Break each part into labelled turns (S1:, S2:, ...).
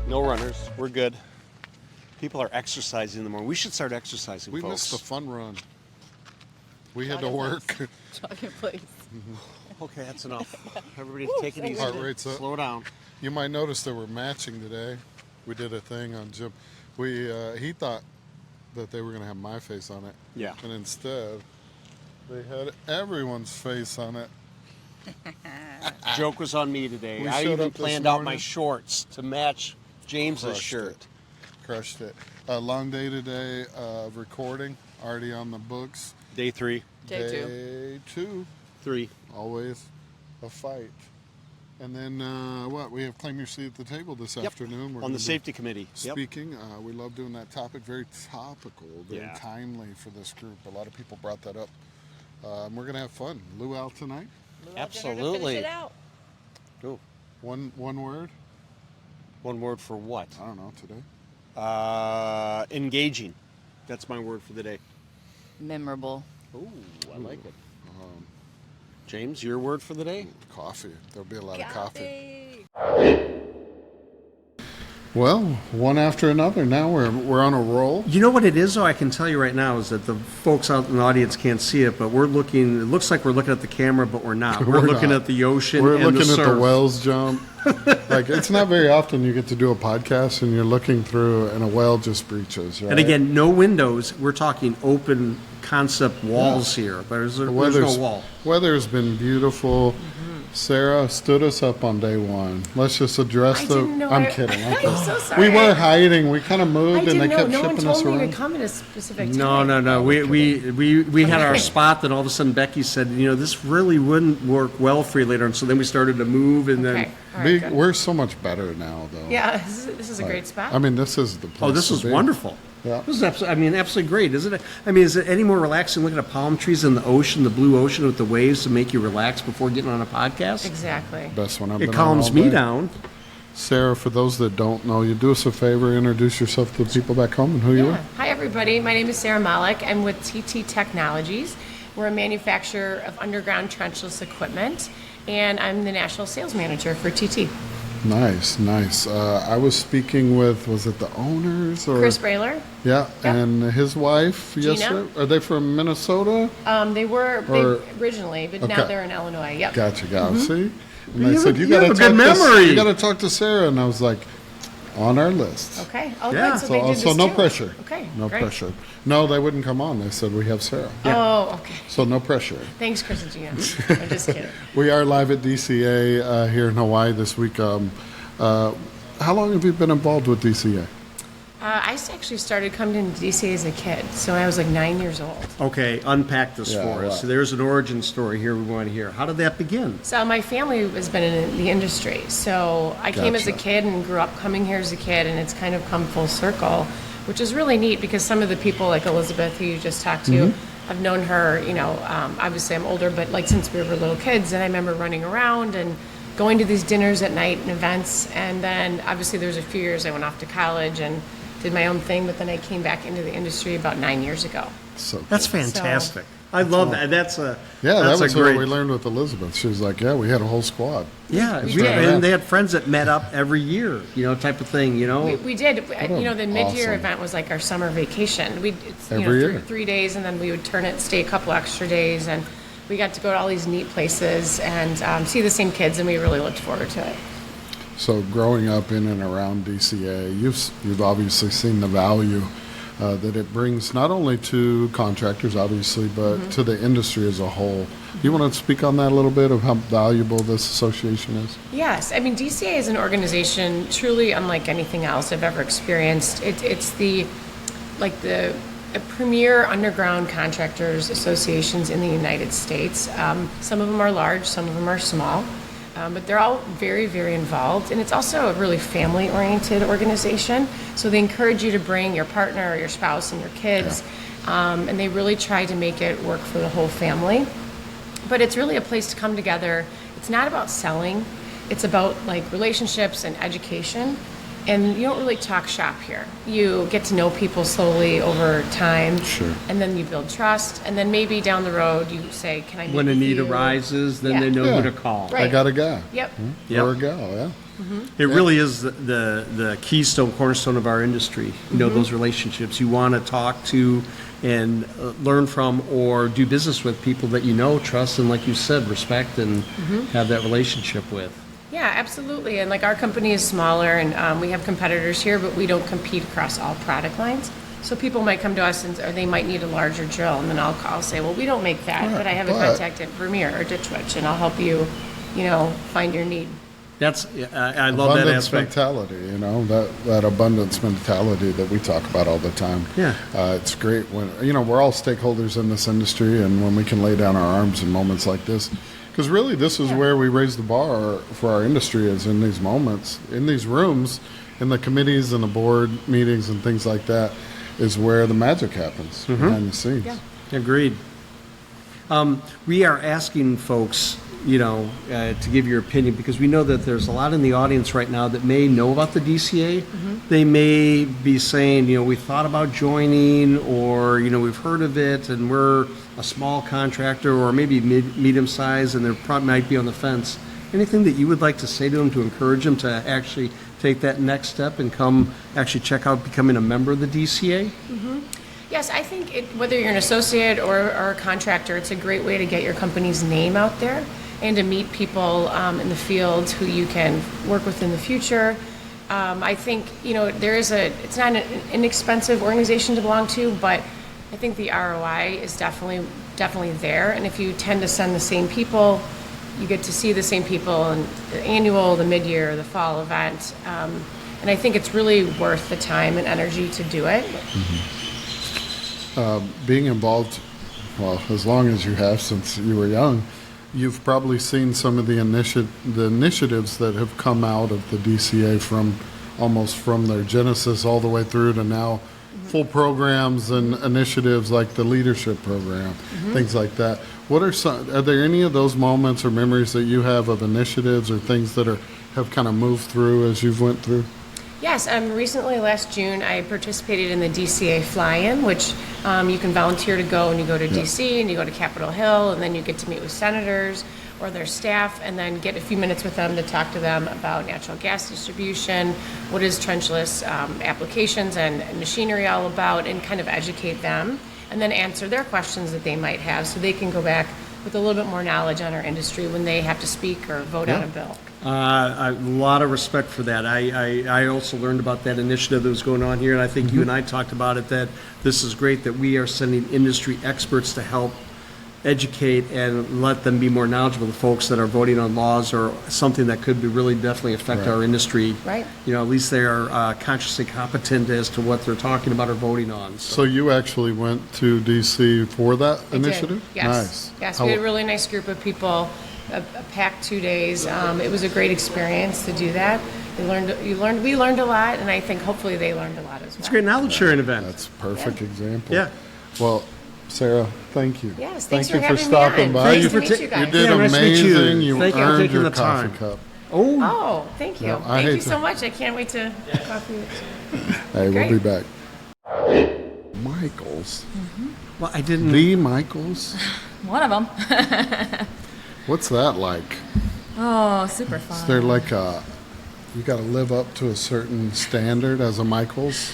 S1: No runners. We're good. People are exercising in the morning. We should start exercising,
S2: We
S1: folks.
S2: missed the fun run. We had to work.
S3: Jogging place.
S1: Okay, that's enough. Everybody take it easy.
S2: Heart rate's up.
S1: Slow down.
S2: You might notice that we're matching today. We did a thing on Jim. He thought that they were going to have my face on it.
S1: Yeah.
S2: And instead, they had everyone's face on it.
S1: Joke was on me today.
S2: We
S1: I
S2: showed
S1: even
S2: up this
S1: planned out my
S2: morning.
S1: shorts to match James's
S2: Crushed
S1: shirt.
S2: it. Crushed it. A long day today of recording. Already on the books.
S1: Day 3.
S3: Day 2.
S2: 2.
S1: 3.
S2: Always a fight. And then we have Claim Your Seat at the Table this afternoon. We're
S1: On
S2: gonna
S1: the
S2: be
S1: safety committee. Yep.
S2: speaking. We love doing that topic. Very topical, very
S1: Yeah.
S2: timely for this group. A lot of people brought that up. We're going to have fun. Luau tonight.
S1: Absolutely.
S3: Finish it out.
S1: Go.
S2: One word.
S1: One word for what?
S2: I don't know today.
S1: Engaging. That's my word for the day.
S3: Memorable.
S1: Ooh, I like it. James, your word for the day?
S2: Coffee. There'll be a lot of coffee.
S3: Coffee.
S2: Well, one after another. Now we're on a roll.
S1: You know what it is, though? I can tell you right now is that the folks out in the audience can't see it, but we're looking. It looks like we're looking at the camera, but we're not. We're looking
S2: not.
S1: at the ocean.
S2: We're
S1: and
S2: looking
S1: the
S2: at the
S1: surf.
S2: whales jump. Like, it's not very often you get to do a podcast and you're looking through and a whale just breaches, right?
S1: And again, no windows. We're talking open concept walls here. There's no wall.
S2: Weather's been beautiful. Sarah stood us up on day one. Let's just address I'm kidding.
S3: I'm so sorry.
S2: We were hiding. We kind of moved and they kept
S3: no one
S2: shipping
S3: told
S2: us
S3: me to
S2: around.
S3: come at a specific time.
S1: No. We had our spot that all of a sudden Becky said, this really wouldn't work well for you later. And so then we started to move and
S3: Okay.
S1: then.
S3: All right, good.
S2: We're so much better now, though.
S3: Yeah, this is a great spot.
S2: I mean, this is the place.
S1: Oh, this
S2: to
S1: is
S2: be.
S1: wonderful.
S2: Yeah.
S1: This is absolutely great, isn't it? I mean, is it any more relaxing looking at palm trees in the ocean, the blue ocean with the waves to make you relax before getting on a podcast?
S3: Exactly.
S2: Best one I've
S1: It
S2: been
S1: calms
S2: on all
S1: me
S2: day.
S1: down.
S2: Sarah, for those that don't know you, do us a favor, introduce yourself to the people back home and who you are.
S3: Hi, everybody. My name is Sarah Malik. I'm with TT Technologies. We're a manufacturer of underground trenchless equipment, and I'm the national sales manager for TT.
S2: Nice. I was speaking with, was it the owners or
S3: Chris Brailer.
S2: Yeah,
S3: Yep.
S2: and his wife.
S3: Gina.
S2: Yes, are they from Minnesota?
S3: They were
S2: Or-
S3: originally, but now
S2: Okay.
S3: they're in Illinois. Yep.
S2: Gotcha. See, and
S1: You
S2: they
S1: have
S2: said
S1: a-
S2: you
S1: you have
S2: got
S1: a
S2: to
S1: good
S2: talk to
S1: memory.
S2: you got to talk to Sarah, and I was like, on our list.
S3: Okay. Oh,
S1: Yeah.
S3: good. So they did
S2: So
S3: this
S2: no
S3: too.
S2: pressure.
S3: Okay.
S2: No
S3: great.
S2: pressure. No, they wouldn't come on. They said we have Sarah.
S3: Oh, okay.
S2: So no pressure.
S3: Thanks, Chris and Gina. I'm just kidding.
S2: We are live at DCA here in Hawaii this week. How long have you been involved with DCA?
S3: I actually started coming to DCA as a kid, so I was like 9 years old.
S1: Okay, unpack this
S2: Yeah,
S1: for us.
S2: right.
S1: So there's an origin story here we want to hear. How did that begin?
S3: So my family has been in the industry. So I came as a
S2: Gotcha.
S3: kid and grew up coming here as a kid, and it's kind of come full circle, which is really neat because some of the people like Elizabeth, who you just talked to, I've known her, obviously I'm older, but like since we were little kids, and I remember running around and going to these dinners at night and events. And then obviously there was a few years I went off to college and did my own thing, but then I came back into the industry about 9 years ago.
S2: So
S1: That's
S2: cool.
S1: fantastic. I love that. That's a
S2: Yeah,
S1: that's
S2: that was
S1: a great.
S2: what we learned with Elizabeth. She was like, "Yeah, we had a whole squad."
S1: Yeah,
S3: We
S1: we-
S3: did.
S1: and they had friends that met up every year, type of thing.
S3: We did. The mid-year
S2: awesome.
S3: event was like our summer vacation. It's
S2: Every year.
S3: 3 days, and then we would turn it, stay a couple extra days, and we got to go to all these neat places and see the same kids, and we really looked forward to it.
S2: So growing up in and around DCA, you've obviously seen the value that it brings not only to contractors, obviously, but to the industry as a whole. Do you want to speak on that a little bit of how valuable this association is?
S3: Yes, I mean DCA is an organization truly unlike anything else I've ever experienced. It's the premier underground contractors associations in the United States. Some of them are large, some of them are small, but they're all very, very involved. And it's also a really family-oriented organization. So they encourage you to bring your partner or your spouse and your kids, and they really try to make it work for the whole family. But it's really a place to come together. It's not about selling. It's about like relationships and education. And you don't really talk shop here. You get to know people slowly over time.
S2: Sure.
S3: And then you build trust. And then maybe down the road you say, can I meet
S1: When a
S3: with
S1: need
S3: you?
S1: arises, then
S3: Yeah.
S1: they know
S2: Yeah.
S1: who to call.
S3: Right.
S2: I got a guy.
S3: Yep.
S1: Yep.
S2: Or a gal, yeah.
S1: It really is the keystone, cornerstone of our industry. You know, those relationships. You want to talk to and learn from or do business with people that you know, trust, and like you said, respect and have that relationship with.
S3: Yeah, absolutely. And like our company is smaller and we have competitors here, but we don't compete across all product lines. So people might come to us and or they might need a larger drill, and then I'll say, well, we don't make that,
S2: Right,
S3: but I have a
S2: but-
S3: contact at Vermeer or Ditch Witch, and I'll help you, you know, find your need.
S1: That's I love that
S2: Abundance
S1: aspect.
S2: mentality, you know, that abundance mentality that we talk about all the time.
S1: Yeah.
S2: It's great when, you know, we're all stakeholders in this industry, and when we can lay down our arms in moments like this, because really this is where we raise the bar for our industry, is in these moments, in these rooms, in the committees and the board meetings and things like that, is where the magic happens behind the scenes.
S3: Yeah.
S1: Agreed. We are asking folks, you know, to give your opinion, because we know that there's a lot in the audience right now that may know about the DCA. They may be saying, you know, we thought about joining, or, you know, we've heard of it and we're a small contractor or maybe medium size, and they probably might be on the fence. Anything that you would like to say to them to encourage them to actually take that next step and come actually check out becoming a member of the DCA?
S3: Yes, I think whether you're an associate or a contractor, it's a great way to get your company's name out there and to meet people in the field who you can work with in the future. I think, you know, it's not an inexpensive organization to belong to, but I think the ROI is definitely there. And if you tend to send the same people, you get to see the same people in the annual, the mid-year, the fall event. And I think it's really worth the time and energy to do it.
S2: Being involved, well, as long as you have since you were young, you've probably seen some of the initiatives that have come out of the DCA from their genesis all the way through to now full programs and initiatives like the leadership program, things like that. Are there any of those moments or memories that you have of initiatives or things that have kind of moved through as you've went through?
S3: Yes, recently last June I participated in the DCA fly-in, which you can volunteer to go, and you go to DC and you go to Capitol Hill, and then you get to meet with senators or their staff and then get a few minutes with them to talk to them about natural gas distribution, what is trenchless applications and machinery all about, and kind of educate them and then answer their questions that they might have so they can go back with a little bit more knowledge on our industry when they have to speak or vote on a bill.
S1: A lot of respect for that. I also learned about that initiative that was going on here, and I think you and I talked about it, that this is great that we are sending industry experts to help educate and let them be more knowledgeable, the folks that are voting on laws or something that could be really definitely affect our industry.
S3: Right.
S1: You know, at least they are consciously competent as to what they're talking about or voting on.
S2: So you actually went to DC for that initiative?
S3: Yes.
S2: Nice.
S3: Yes,
S2: How-
S3: we had a really nice group of people, a packed 2 days. It was a great experience to do that. We learned a lot, and I think hopefully they learned a lot as well.
S1: It's a great knowledge sharing event.
S2: That's a perfect example.
S1: Yeah.
S2: Well, Sarah, thank you.
S3: Yes,
S2: thank
S3: thanks
S2: you
S3: for having me
S2: stopping
S3: on.
S2: by.
S3: Nice
S2: You,
S3: to meet you guys.
S2: you did
S1: Yeah, nice to meet you.
S2: amazing. You
S1: Thank you for
S2: earned
S1: taking
S2: your
S1: the
S2: coffee
S1: time.
S2: cup.
S1: Oh,
S3: Oh, thank you.
S2: No, I
S3: Thank
S2: hate
S3: you so
S2: to-
S3: much. I can't wait to coffee.
S2: Hey,
S3: Great.
S2: we'll be back. Michaels.
S1: well, I didn't.
S2: The Michaels?
S4: One of them.
S2: What's that like?
S4: Oh, super fun.
S2: Is there like you got to live up to a certain standard as a Michaels?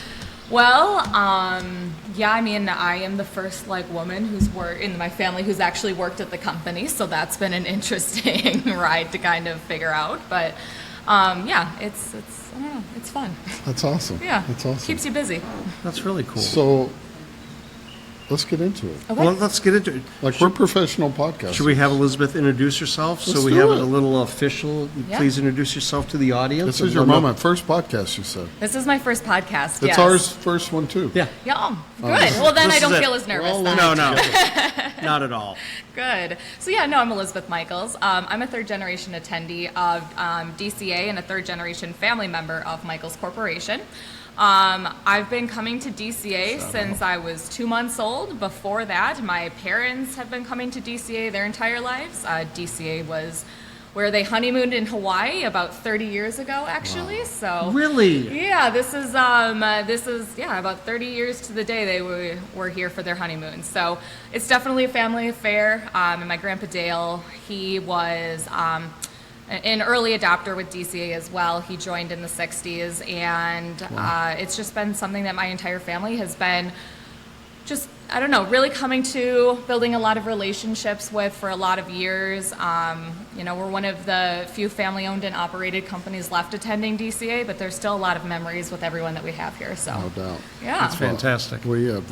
S4: Well, yeah, I mean, I am the first like woman who's worked in my family who's actually worked at the company, so that's been an interesting ride to kind of figure out. But yeah, it's I don't know, it's fun.
S2: That's awesome.
S4: Yeah,
S2: That's awesome.
S4: Keeps you busy.
S1: That's really cool.
S2: So let's get into it.
S4: Okay.
S1: Well, let's get into it.
S2: Like we're professional podcasters.
S1: Should we have Elizabeth introduce herself so
S2: Let's
S1: we
S2: do
S1: have
S2: it.
S1: it a little official?
S4: Yeah.
S1: Please introduce yourself to the audience.
S2: This
S1: and
S2: is your
S1: let them know-
S2: moment. First podcast, you said.
S4: This is my first podcast.
S2: It's
S4: yes.
S2: ours first one too.
S1: Yeah.
S4: Yeah. Good. Well, then
S1: This
S4: I don't
S1: is it.
S4: feel as nervous.
S2: We're all
S4: then.
S1: No, no, not at all.
S4: Good. So yeah, no, I'm Elizabeth Michaels. I'm a third generation attendee of DCA and a third generation family member of Michaels Corporation. I've been coming to DCA since I was 2 months old. Before that, my parents have been coming to DCA their entire lives. DCA was where they honeymooned in Hawaii about 30 years ago, actually.
S2: Wow.
S4: So
S1: Really?
S4: yeah, this is about 30 years to the day they were here for their honeymoon. So it's definitely a family affair. And my grandpa Dale, he was an early adopter with DCA as well. He joined in the 60s, and it's just been something that my entire family has been just, I don't know, really coming to, building a lot of relationships with for a lot of years. We're one of the few family-owned and operated companies left attending DCA, but there's still a lot of memories with everyone that we have here. So,
S2: No doubt.
S4: yeah.
S1: That's fantastic.
S2: We have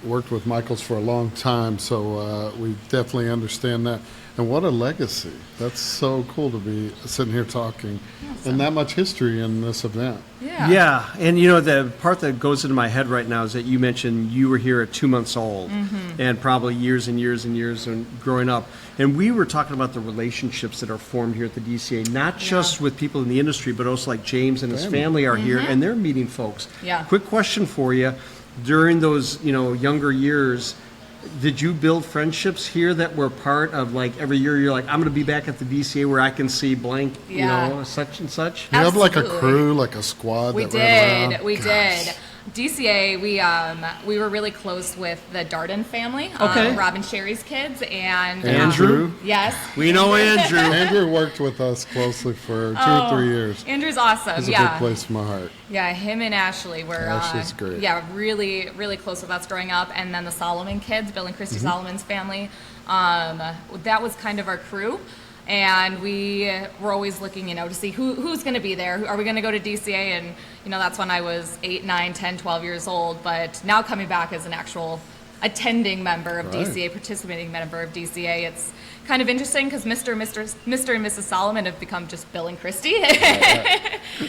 S2: worked with Michaels for a long time, so we definitely understand that. And what a legacy. That's so cool to be sitting here talking. And that much history in this event.
S4: Yeah.
S1: Yeah, and you know, the part that goes into my head right now is that you mentioned you were here at 2 months old, and probably years and years and years and growing up. And we were talking about the relationships that are formed here at the DCA, not just with people in the industry, but also like James and his family are here, and they're meeting folks.
S4: Yeah.
S1: Quick question for you. During those, younger years, did you build friendships here that were part of, like, every year you're like, I'm going to be back at the DCA where I can see blank, such and such?
S2: You have like a
S4: Absolutely.
S2: crew, like a squad
S4: We
S2: that ran around?
S4: We
S2: Gosh.
S4: did. DCA, we were really close with the Darden family,
S1: Okay.
S4: Rob and Sherry's kids, and
S2: Andrew?
S4: yes,
S1: We know Andrew.
S2: Andrew worked with us closely for 2 or 3 years.
S4: Andrew's awesome.
S2: It's a
S4: yeah,
S2: big place in my heart.
S4: yeah. Him and Ashley were
S2: Ashley's great.
S4: Yeah, really, really close with us growing up, and then the Solomon kids, Bill and Christy Solomon's family. That was kind of our crew. And we were always looking, to see who's going to be there. Are we going to go to DCA? And, that's when I was 8, 9, 10, 12 years old. But now coming back as an actual attending member of
S2: Right.
S4: DCA, participating member of DCA, it's kind of interesting because Mr. and Mrs. Solomon have become just Bill and Christy.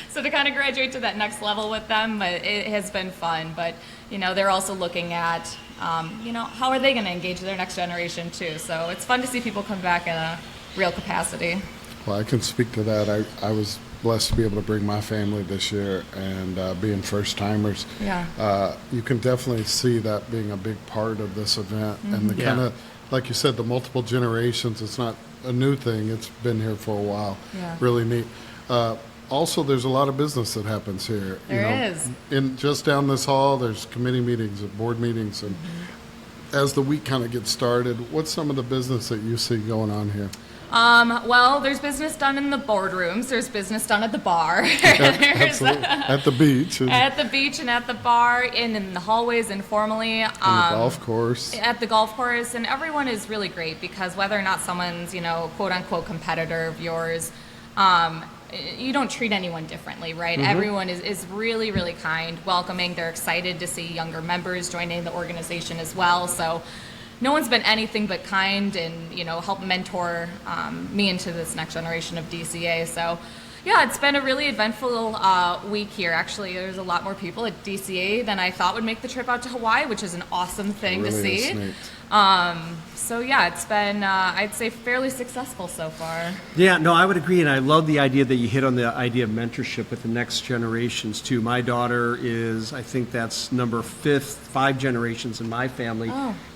S4: So to kind of graduate to that next level with them, it has been fun. But, they're also looking at, how are they going to engage their next generation too? So it's fun to see people come back in a real capacity.
S2: Well, I can speak to that. I was blessed to be able to bring my family this year, and being first timers, you can definitely see that being a big part of this event. And the kind of, like you said, the multiple generations, it's not a new thing. It's been here for a while.
S4: Yeah.
S2: Really neat. Also, there's a lot of business that happens here.
S4: There is.
S2: In just down this hall, there's committee meetings and board meetings. And as the week kind of gets started, what's some of the business that you see going on here?
S4: Well, there's business done in the boardrooms. There's business done at the bar.
S2: Absolutely. At the beach. And
S4: At the beach and at the bar, and in the hallways informally.
S2: on the golf course.
S4: At the golf course, and everyone is really great because whether or not someone's, quote unquote competitor of yours, you don't treat anyone differently, right? Everyone is really, really kind, welcoming. They're excited to see younger members joining the organization as well. So no one's been anything but kind and, help mentor me into this next generation of DCA. So yeah, it's been a really eventful week here. Actually, there's a lot more people at DCA than I thought would make the trip out to Hawaii, which is an awesome thing to
S2: Really is
S4: see.
S2: neat.
S4: So yeah, it's been, I'd say, fairly successful so far.
S1: Yeah, no, I would agree, and I love the idea that you hit on the idea of mentorship with the next generations too. My daughter is, I think that's number 5 generations in my family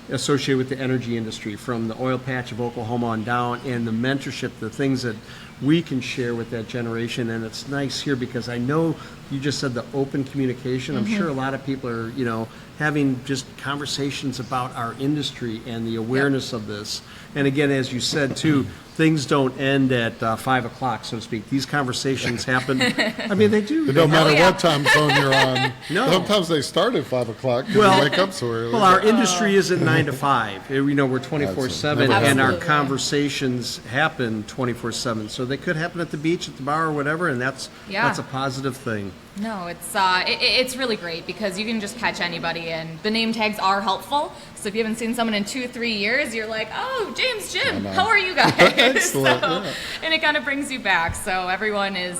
S1: associated with the energy industry, from the oil patch of Oklahoma on down, and the mentorship, the things that we can share with that generation. And it's nice here because I know you just said the open communication. I'm sure a lot of people are, having just conversations about our industry and the awareness of this. And again, as you said too, things don't end at 5 o'clock, so to speak. These conversations happen. I mean, they do.
S2: It don't matter
S4: yeah.
S2: what time zone you're on.
S1: No.
S2: Sometimes they start at 5 o'clock because
S1: Well-
S2: you wake up so early.
S1: Well, our industry isn't 9 to 5. We're 24/7,
S2: Absolutely.
S1: and our
S4: Absolutely.
S1: conversations happen 24/7. So they could happen at the beach, at the bar, or whatever, and that's a positive thing.
S4: No, it's really great because you can just catch anybody, and the name tags are helpful. So if you haven't seen someone in 2-3 years, you're like, oh, James, Jim,
S2: know.
S4: how are you guys?
S2: Excellent, yeah.
S4: And it kind of brings you back. So everyone is,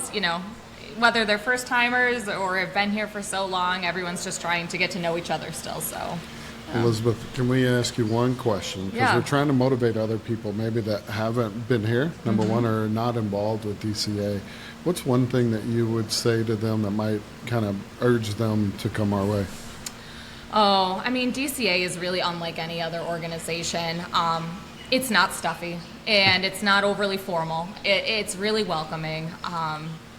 S4: whether they're first timers or have been here for so long, everyone's just trying to get to know each other still. So
S2: Elizabeth, can we ask you one question? Because
S4: Yeah.
S2: we're trying to motivate other people, maybe that haven't been here, number one, or not involved with DCA. What's one thing that you would say to them that might kind of urge them to come our way?
S4: Oh, I mean, DCA is really unlike any other organization. It's not stuffy and it's not overly formal. It's really welcoming.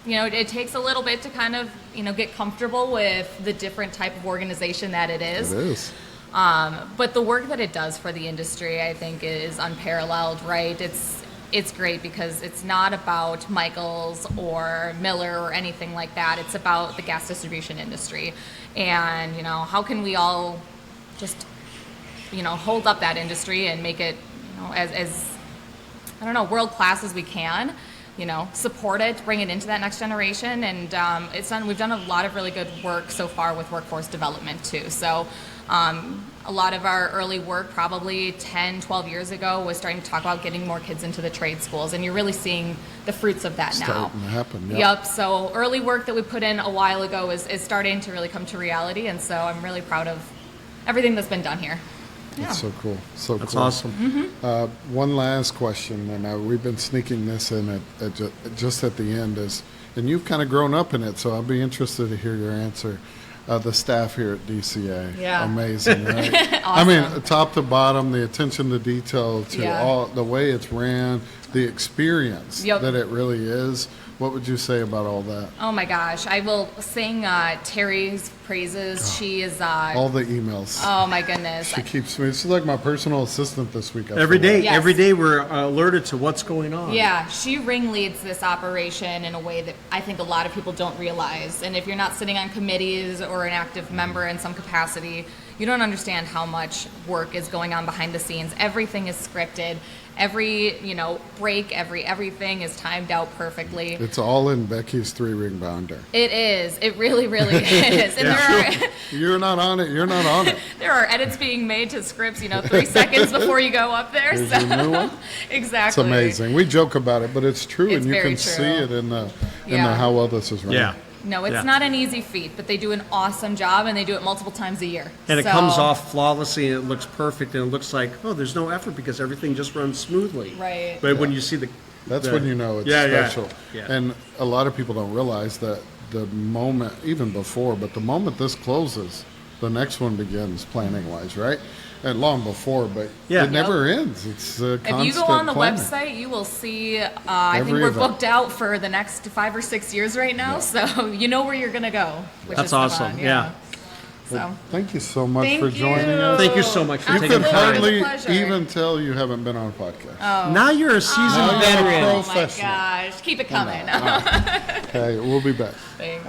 S4: It takes a little bit to kind of, get comfortable with the different type of organization that it is.
S2: It is.
S4: But the work that it does for the industry, I think, is unparalleled, right? It's great because it's not about Michaels or Miller or anything like that. It's about the gas distribution industry. And, how can we all just, hold up that industry and make it, as I don't know, world class as we can, support it, bring it into that next generation. And we've done a lot of really good work so far with workforce development too. So a lot of our early work probably 10, 12 years ago was starting to talk about getting more kids into the trade schools, and you're really seeing the fruits of that now.
S2: Starting to happen, yeah.
S4: Yep, so early work that we put in a while ago is starting to really come to reality, and so I'm really proud of everything that's been done here.
S2: That's so cool. So
S1: That's
S2: cool.
S1: awesome.
S2: One last question, and we've been sneaking this in just at the end, and you've kind of grown up in it, so I'll be interested to hear your answer. The staff here at DCA,
S4: Yeah.
S2: amazing, right?
S4: Awesome.
S2: I mean, top to bottom, the attention to detail to
S4: Yeah.
S2: all the way it's ran, the experience
S4: Yep.
S2: that it really is. What would you say about all that?
S4: Oh my gosh, I will sing Terry's praises. She is,
S2: All the emails.
S4: oh my goodness.
S2: She keeps me. She's like my personal assistant this week. I
S1: Every
S2: feel
S1: day,
S2: like.
S4: Yes.
S1: every day we're alerted to what's going on.
S4: Yeah, she ringleads this operation in a way that I think a lot of people don't realize. And if you're not sitting on committees or an active member in some capacity, you don't understand how much work is going on behind the scenes. Everything is scripted. Every, break, everything is timed out perfectly.
S2: It's all in Becky's 3-ring bounder.
S4: It is. It really, really is. And
S2: You're not on it. You're not on it.
S4: there are edits being made to scripts, 3 seconds before you go up there.
S2: Here's
S4: So
S2: your new one.
S4: exactly.
S2: It's amazing. We joke about it, but it's true,
S4: It's
S2: and you
S4: very
S2: can
S4: true.
S2: see it in the
S4: Yeah.
S2: how well this is running.
S1: Yeah.
S4: No, it's
S1: Yeah.
S4: not an easy feat, but they do an awesome job, and they do it multiple times a year.
S1: And it
S4: So-
S1: comes off flawlessly, and it looks perfect, and it looks like, oh, there's no effort because everything just runs smoothly.
S4: Right.
S1: But when you see
S2: That's when you know it's
S1: Yeah, yeah.
S2: special.
S1: Yeah.
S2: And a lot of people don't realize that the moment, even before, but the moment this closes, the next one begins planning-wise, right? And long before, but
S1: Yeah.
S2: it never ends. It's a constant
S4: If you go on the
S2: planning.
S4: website, you will see, I think
S2: Every
S4: we're
S2: event.
S4: booked out for the next 5 or 6 years right now, so you know where you're going to go, which
S1: That's
S4: is
S1: awesome,
S4: fun,
S1: yeah.
S4: So,
S2: Thank you so much
S4: thank
S2: for
S4: you.
S2: joining us.
S1: Thank you so much for
S2: You
S1: taking
S2: could
S1: the
S4: Absolutely.
S1: time.
S2: hardly
S4: It's a pleasure.
S2: even tell you haven't been on a podcast.
S1: Now you're a seasoned
S2: Now you're a
S1: veteran.
S2: pro.
S4: oh my
S2: Professional.
S4: gosh, keep it coming.
S2: Okay, we'll be back.
S4: Thanks.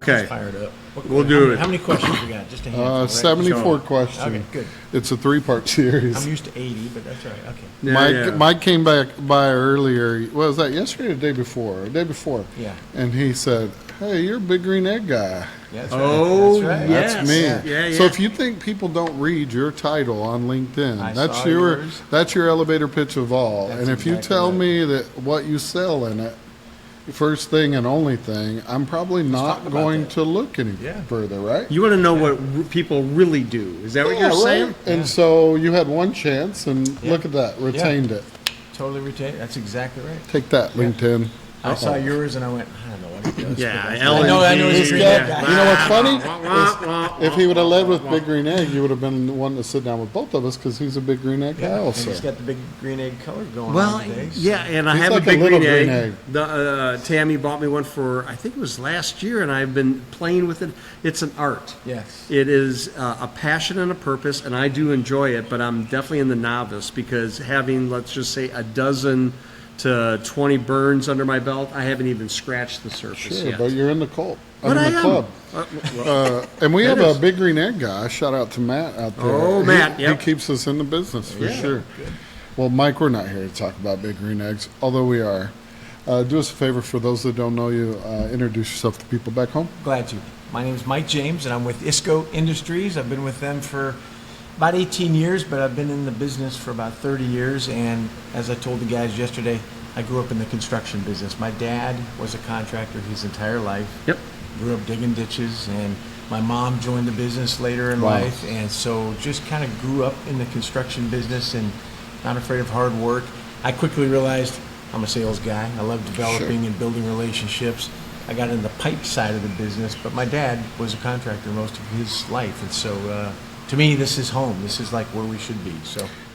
S1: Okay.
S5: Fired up.
S1: We'll do it.
S5: How many questions we got? Just a handful, right?
S2: 74
S1: So-
S2: questions.
S5: Okay, good.
S2: It's a 3-part series.
S5: I'm used to 80, but that's all right. Okay.
S1: Yeah,
S2: Mike,
S1: yeah.
S2: Mike came back by earlier. What was that, yesterday or the day before? The day before.
S5: Yeah.
S2: And he said, hey, you're a big green egg guy.
S5: Yeah, that's
S1: Oh,
S5: right. That's right.
S1: yes.
S2: That's me.
S1: Yeah, yeah.
S2: So if you think people don't read your title on LinkedIn,
S5: I
S2: that's
S5: saw
S2: your
S5: yours.
S2: that's your elevator pitch of all.
S5: That's
S2: and if you
S5: exactly
S2: tell
S5: right.
S2: me that what you sell in it, first thing and only thing, I'm probably
S5: talk
S2: not
S5: about
S2: going
S5: that.
S2: to look any
S5: Yeah.
S2: further, right?
S1: You want to know what people really do. Is that what
S2: Yeah,
S1: you're saying?
S2: right? And so you had one chance, and
S5: Yeah.
S2: look at that, retained it.
S5: Totally retained. That's exactly right.
S2: Take that,
S5: Yeah.
S2: LinkedIn.
S5: I saw yours and I went, I don't know what he does.
S1: Yeah,
S5: but that's-
S1: LNG.
S5: I know he's a
S2: This
S5: green
S2: guy-
S5: egg guy.
S2: you know what's funny? If he would have led with Big Green Egg, you would have been the one to sit down with both of us because he's a Big Green Egg guy
S5: Yeah, and
S2: also.
S5: he's got the big green egg color going
S1: Well,
S5: on today. so-
S1: yeah, and I
S2: He's
S1: have
S2: like
S1: a
S2: a
S1: big
S2: little
S1: green egg.
S2: green egg.
S1: The Tammy bought me one for, I think it was last year, and I've been playing with it. It's an art.
S5: Yes.
S1: It is a passion and a purpose, and I do enjoy it, but I'm definitely in the novice because having, let's just say, a dozen to 20 burns under my belt, I haven't even scratched the surface
S2: Sure,
S1: yet.
S2: but you're in the cult.
S1: But
S2: I'm
S1: I
S2: in the
S1: am.
S2: club. And we
S1: That
S2: have
S1: is-
S2: a Big Green Egg guy. Shout out to Matt out there.
S1: Oh, Matt,
S2: He
S1: yep.
S2: keeps us in the business for
S1: Yeah.
S2: sure. Well, Mike, we're not here to talk about Big Green Eggs, although we are. Do us a favor for those that don't know you. Introduce yourself to people back home.
S5: Glad to. My name is Mike James, and I'm with ISCO Industries. I've been with them for about 18 years, but I've been in the business for about 30 years. And as I told the guys yesterday, I grew up in the construction business. My dad was a contractor his entire life.
S1: Yep.
S5: Grew up digging ditches, and My mom joined the business later in
S2: Wow.
S5: life, and so just kind of grew up in the construction business and not afraid of hard work. I quickly realized I'm a sales guy. I love developing and building relationships. I got in the pipe side of the business, but my dad was a contractor most of his life, and so to me, this is home. This is like where we should be.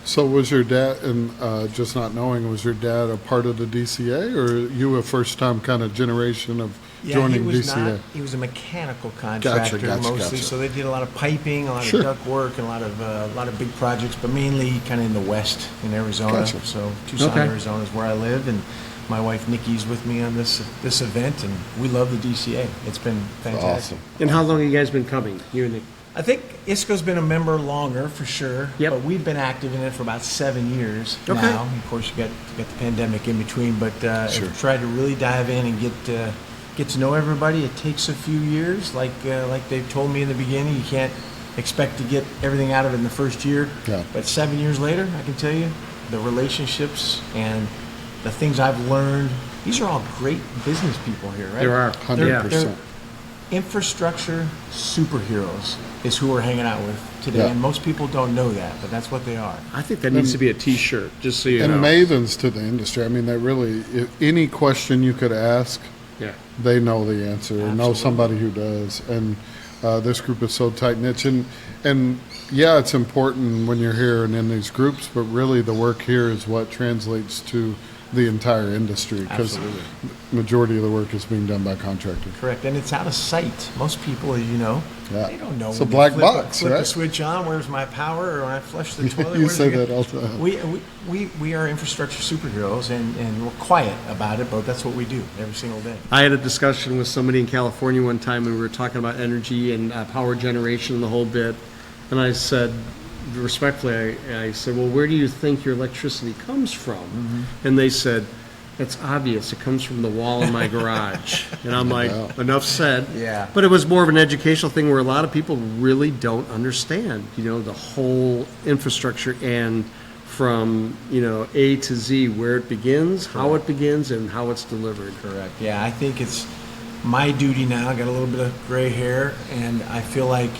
S2: So was your dad, and just not knowing, was your dad a part of the DCA, or you a first-time kind of generation of joining
S5: he was
S2: DCA?
S5: not. He was a mechanical contractor mostly,
S2: gotcha.
S5: so they did a lot of piping, a lot
S2: Sure.
S5: of duct work, and a lot of big projects, but mainly kind of in the west in Arizona.
S2: Gotcha.
S5: So Tucson,
S1: Okay.
S5: Arizona is where I live, and my wife Nikki's with me on this event, and we love the DCA. It's been fantastic.
S2: Awesome.
S1: And how long have you guys been coming? You and the,
S5: I think ISCO's been a member longer for sure.
S1: Yep.
S5: But we've been active in it for about 7 years
S1: Okay.
S5: now. Of course, you got the pandemic in between, but
S2: Sure.
S5: I've tried to really dive in and get to know everybody. It takes a few years, like they've told me in the beginning. You can't expect to get everything out of it in the first year.
S2: Yeah.
S5: But 7 years later, I can tell you, the relationships and the things I've learned. These are all great business people here, right?
S1: There are.
S2: 100%.
S5: They're infrastructure superheroes is who we're hanging out with today,
S2: Yeah.
S5: and most people don't know that, but that's what they are.
S1: I think that needs to be a T-shirt, just so you
S2: And
S1: know.
S2: mavens to the industry. I mean, they really, if any question you could ask,
S1: Yeah.
S2: they know the answer, and know
S5: Absolutely.
S2: somebody who does. And this group is so tight knit, and yeah, it's important when you're here and in these groups, but really the work here is what translates to the entire industry, because
S5: Absolutely.
S2: majority of the work is being done by contractors.
S5: Correct, and it's out of sight. Most people, as you know,
S2: Yeah.
S5: they don't know.
S2: It's a
S5: when you
S2: black
S5: flip
S2: box,
S5: flip
S2: right?
S5: a switch on, where's my power, or when I flush the toilet.
S2: You
S5: where's
S2: say
S5: it go?
S2: that all the time.
S5: We are infrastructure superheroes, and we're quiet about it, but that's what we do every single day.
S1: I had a discussion with somebody in California one time, and we were talking about energy and power generation and the whole bit. And I said, respectfully, I said, well, where do you think your electricity comes from? And they said, it's obvious. It comes from the wall in my garage. And I'm like,
S2: Wow.
S1: enough said.
S5: Yeah.
S1: But it was more of an educational thing where a lot of people really don't understand, the whole infrastructure and from, A to Z, where it begins, how it begins, and how it's delivered.
S5: Correct. Yeah, I think it's my duty now. I got a little bit of gray hair, and I feel like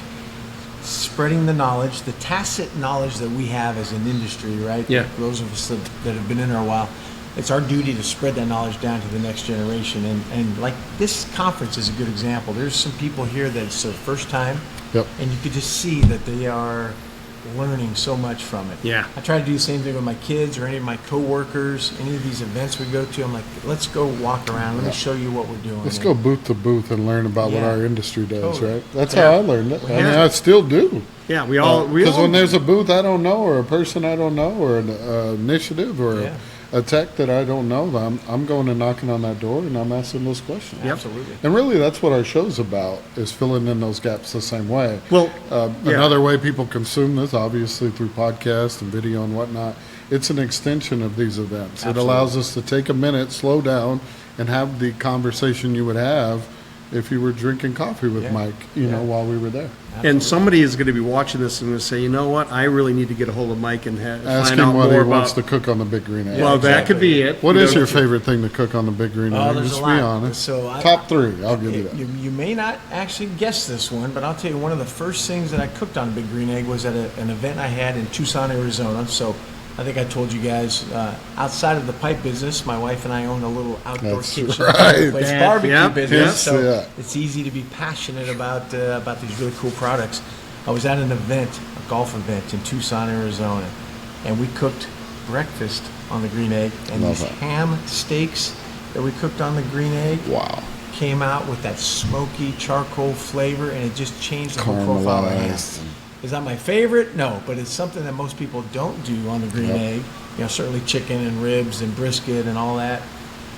S5: spreading the knowledge, the tacit knowledge that we have as an industry, right?
S1: Yeah.
S5: Those of us that have been in there a while, it's our duty to spread that knowledge down to the next generation. And like this conference is a good example. There's some people here that it's their first time,
S2: Yep.
S5: and you could just see that they are learning so much from it.
S1: Yeah.
S5: I try to do the same thing with my kids or any of my coworkers, any of these events we go to. I'm like, let's go walk around. Let me show you what we're doing.
S2: Let's go booth to booth and learn about what
S5: Yeah.
S2: our industry does,
S5: Totally.
S2: right? That's
S1: Yeah.
S2: how I learned it. I mean,
S1: Yeah.
S2: I still do.
S1: Yeah, we all.
S2: Because when there's a booth I don't know, or a person I don't know, or an initiative, or
S5: Yeah.
S2: a tech that I don't know, I'm going and knocking on that door and I'm asking those questions.
S1: Yep.
S5: Absolutely.
S2: And really, that's what our show's about, is filling in those gaps the same way.
S1: Well, yeah.
S2: Another way people consume this, obviously through podcast and video and whatnot, it's an extension of these events. It
S5: Absolutely.
S2: allows us to take a minute, slow down, and have the conversation you would have if you were drinking coffee with
S5: Yeah.
S2: Mike,
S5: Yeah.
S2: while we were there.
S1: And somebody is going to be watching this and going to say, you know what, I really need to get a hold of Mike and
S2: Ask
S1: find
S2: him
S1: out
S2: what he
S1: more
S2: wants
S1: about.
S2: to cook on the Big Green Egg.
S1: Well, that
S5: exactly.
S1: could be it.
S2: What
S1: You
S2: is
S1: know,
S2: your favorite thing to cook on the Big Green
S5: Oh,
S2: Egg?
S5: there's
S2: Just
S5: a
S2: be
S5: lot.
S2: honest.
S5: So
S2: Top three, I'll give you that.
S5: You may not actually guess this one, but I'll tell you one of the first things that I cooked on Big Green Egg was at an event I had in Tucson, Arizona. So I think I told you guys, outside of the pipe business, my wife and I own a little outdoor
S2: That's
S5: kitchen.
S2: right.
S5: It's
S1: Yeah,
S5: barbecue
S1: yeah,
S5: business,
S2: yeah.
S5: so
S2: Yeah.
S5: it's easy to be passionate about these really cool products. I was at an event, a golf event in Tucson, Arizona, and we cooked breakfast on the green egg. And
S2: Love
S5: these
S2: that.
S5: ham steaks that we cooked on the green egg
S2: Wow.
S5: came out with that smoky charcoal flavor, and it just changed the whole profile of the ham.
S2: Caramelized.
S5: Is that my favorite? No, but it's something that most people don't do on the green
S2: Yep.
S5: egg. Certainly chicken and ribs and brisket and all that.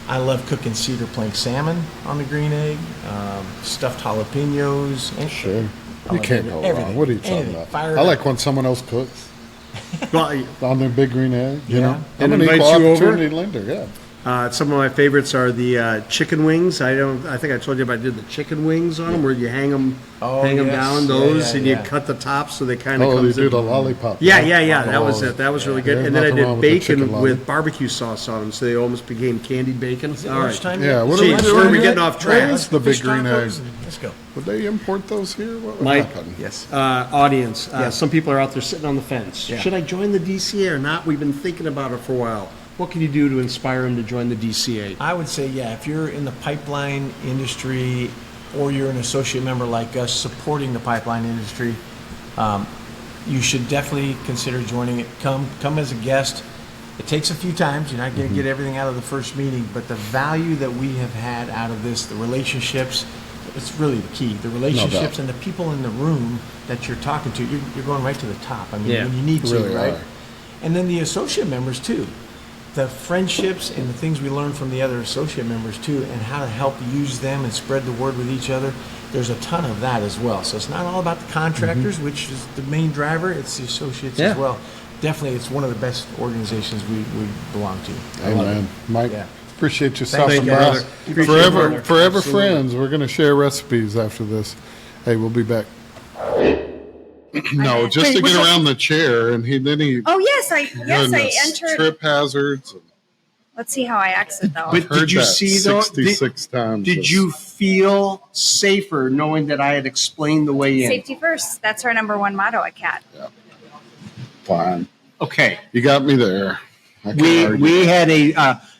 S5: I love cooking cedar plank salmon on the green egg, stuffed jalapenos. And
S2: Sure.
S5: I
S2: You
S5: like
S2: can't go wrong.
S5: everything,
S2: What are you talking
S5: anything.
S2: about?
S5: Fire
S2: I
S5: it
S2: like
S5: up.
S2: when someone else cooks
S1: Well,
S2: on their Big Green Egg. You
S5: Yeah.
S2: know, I'm
S1: And
S2: an
S1: invite
S2: equal
S1: you over?
S2: opportunity lender. Yeah.
S1: Some of my favorites are the chicken wings. I think I told you about I did the chicken wings on them, where you hang them
S5: yes.
S1: down.
S5: Yeah,
S1: Those,
S5: yeah,
S1: and
S5: yeah.
S1: you cut the tops so they kind of
S2: Oh, you
S1: comes
S2: do
S1: in.
S2: the lollipop.
S1: Yeah. That was it. That was really good.
S2: There's
S1: And then I
S2: nothing wrong
S1: did
S2: with the chicken
S1: bacon
S2: lolly.
S1: with barbecue sauce on them, so they almost became candied bacon.
S5: Is it
S1: All right.
S5: lunchtime
S2: Yeah,
S5: yet?
S2: what are we
S1: Jeez,
S2: doing?
S1: where are we
S2: here?
S1: getting off track?
S2: Where is the big
S5: Fish
S2: green egg?
S5: tacos? Let's go.
S2: Would they import those here? What would
S1: Mike.
S2: happen?
S5: Yes.
S1: Audience,
S5: Yeah.
S1: some people are out there sitting on the fence.
S5: Yeah.
S1: Should I join the DCA or not? We've been thinking about it for a while. What can you do to inspire them to join the DCA?
S5: I would say, yeah, if you're in the pipeline industry or you're an associate member like us supporting the pipeline industry, you should definitely consider joining it. Come as a guest. It takes a few times. You're not going to get everything out of the first meeting, but the value that we have had out of this, the relationships, it's really the key. The relationships and the people in the room that you're talking to, you're going right to the top. I mean,
S1: Yeah.
S5: when you need to,
S2: Really
S5: right?
S2: are.
S5: And then the associate members too. The friendships and the things we learn from the other associate members too, and how to help use them and spread the word with each other. There's a ton of that as well. So it's not all about the contractors, which is the main driver. It's the associates
S1: Yeah.
S5: as well. Definitely, it's one of the best organizations we belong to. I love it.
S2: Amen. Mike,
S5: Yeah.
S2: appreciate you
S5: Thank
S2: stopping
S5: you,
S2: by.
S5: brother. Appreciate it, brother.
S2: Forever
S5: Absolutely.
S2: friends. We're going to share recipes after this. Hey, we'll be back. No, just to get around the chair, and then he.
S6: Oh yes, I
S2: goodness,
S6: entered.
S2: trip hazards.
S6: Let's see how I exit though.
S1: But
S2: Heard
S1: did you
S2: that
S1: see though?
S2: 66 times.
S1: Did you feel safer knowing that I had explained the way in?
S6: Safety first. That's our number one motto at CAT.
S2: Fine.
S1: Okay.
S2: You got me there. I can't argue.
S1: We had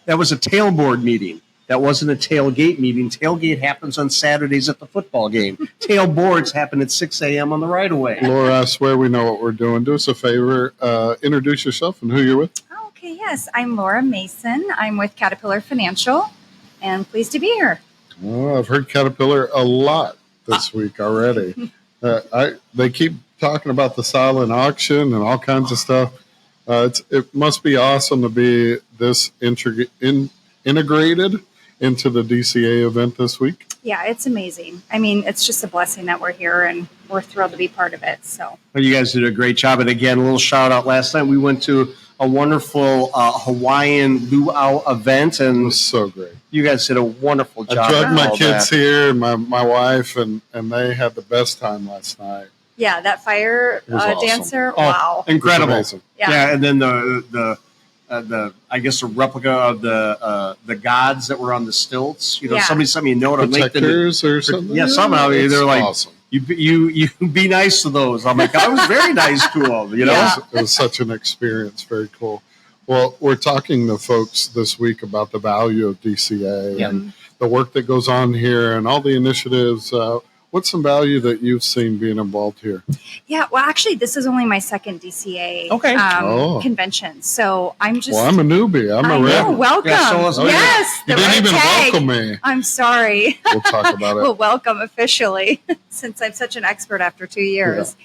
S1: that was a tailboard meeting. That wasn't a tailgate meeting. Tailgate happens on Saturdays at the football game. Tailboards happen at 6 a.m. on the right of way.
S2: Laura, I swear we know what we're doing. Do us a favor. Introduce yourself and who you're with.
S6: Oh, okay, yes. I'm Laura Mason. I'm with Caterpillar Financial and pleased to be here.
S2: Oh, I've heard Caterpillar a lot this week already. They keep talking about the silent auction and all kinds of stuff. It must be awesome to be this integrated into the DCA event this week.
S6: Yeah, it's amazing. I mean, it's just a blessing that we're here and we're thrilled to be part of it. So
S1: Well, you guys did a great job. And again, a little shout out. Last night we went to a wonderful Hawaiian luau event,
S2: It
S1: and
S2: was so great.
S1: you guys did a wonderful job.
S2: I drugged
S1: with
S2: my
S1: all
S2: kids
S1: that.
S2: here and my wife, and they had the best time last night.
S6: yeah, that fire
S2: It was awesome.
S6: dancer.
S1: Oh,
S6: Wow.
S1: incredible!
S2: It was amazing.
S6: Yeah.
S1: And then the I guess a replica of the gods that were on the stilts. You know,
S6: Yeah.
S1: somebody sent me a note on LinkedIn.
S2: Protectors or something?
S1: Yeah, somehow
S2: It's
S1: they're like,
S2: awesome.
S1: you be nice to those. I'm like, I was very nice to them. You know.
S6: Yeah.
S2: It was such an experience. Very cool. Well, we're talking to folks this week about the value of DCA
S1: Yep.
S2: and the work that goes on here and all the initiatives. What's some value that you've seen being involved here?
S6: Yeah, well, actually, this is only my second DCA
S1: Okay.
S2: Oh.
S6: convention. So I'm just.
S2: Well, I'm a newbie. I'm
S6: I
S2: a
S6: know,
S2: rebel.
S6: welcome.
S1: Yeah, so is-
S6: yes,
S2: You
S6: the
S2: didn't
S6: red
S2: even
S6: tag.
S2: welcome me.
S6: I'm sorry.
S2: We'll talk about
S6: Well,
S2: it.
S6: welcome officially, since I'm such an expert after 2 years.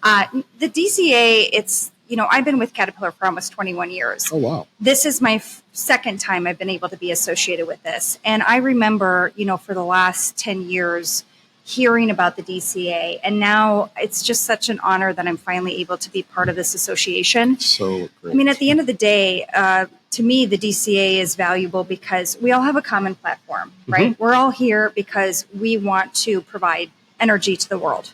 S6: The DCA, I've been with Caterpillar for almost 21 years.
S2: Oh, wow.
S6: This is my second time I've been able to be associated with this. And I remember, for the last 10 years, hearing about the DCA. And now it's just such an honor that I'm finally able to be part of this association.
S2: So great.
S6: I mean, at the end of the day, to me, the DCA is valuable because we all have a common platform, right? We're all here because we want to provide energy to the world,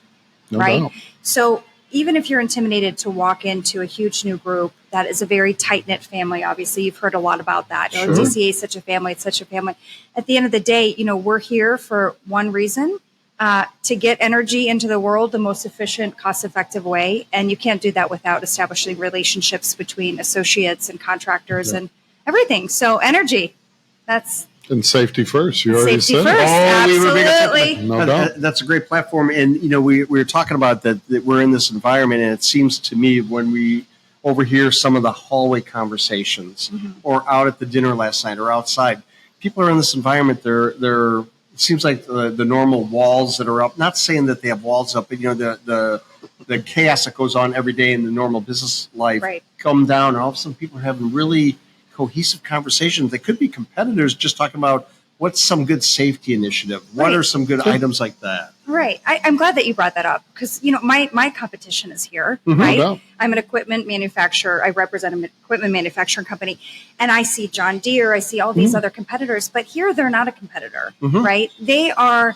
S2: No
S6: right?
S2: doubt.
S6: So even if you're intimidated to walk into a huge new group that is a very tight-knit family, obviously you've heard a lot about that.
S2: Sure.
S6: DCA is such a family, it's such a family. At the end of the day, we're here for one reason, to get energy into the world the most efficient, cost-effective way. And you can't do that without establishing relationships between associates and contractors and everything. So energy, that's
S2: And safety first. You already
S6: safety
S2: said
S6: first.
S2: it.
S1: we were big on
S6: Absolutely.
S2: No doubt.
S1: That's a great platform. And, we were talking about that we're in this environment, and it seems to me when we overhear some of the hallway conversations or out at the dinner last night or outside, people are in this environment. They're it seems like the normal walls that are up, not saying that they have walls up, but, the chaos that goes on every day in the normal business life
S6: Right.
S1: come down, and all of a sudden people are having really cohesive conversations. They could be competitors just talking about what's some good safety initiative? What
S6: Right.
S1: are some good items like that?
S6: Right. I'm glad that you brought that up because, my competition is here,
S1: Mhm.
S6: right?
S2: No doubt.
S6: I'm an equipment manufacturer. I represent an equipment manufacturing company and I see John Deere. I see all these other competitors, but here they're not a competitor, right? They are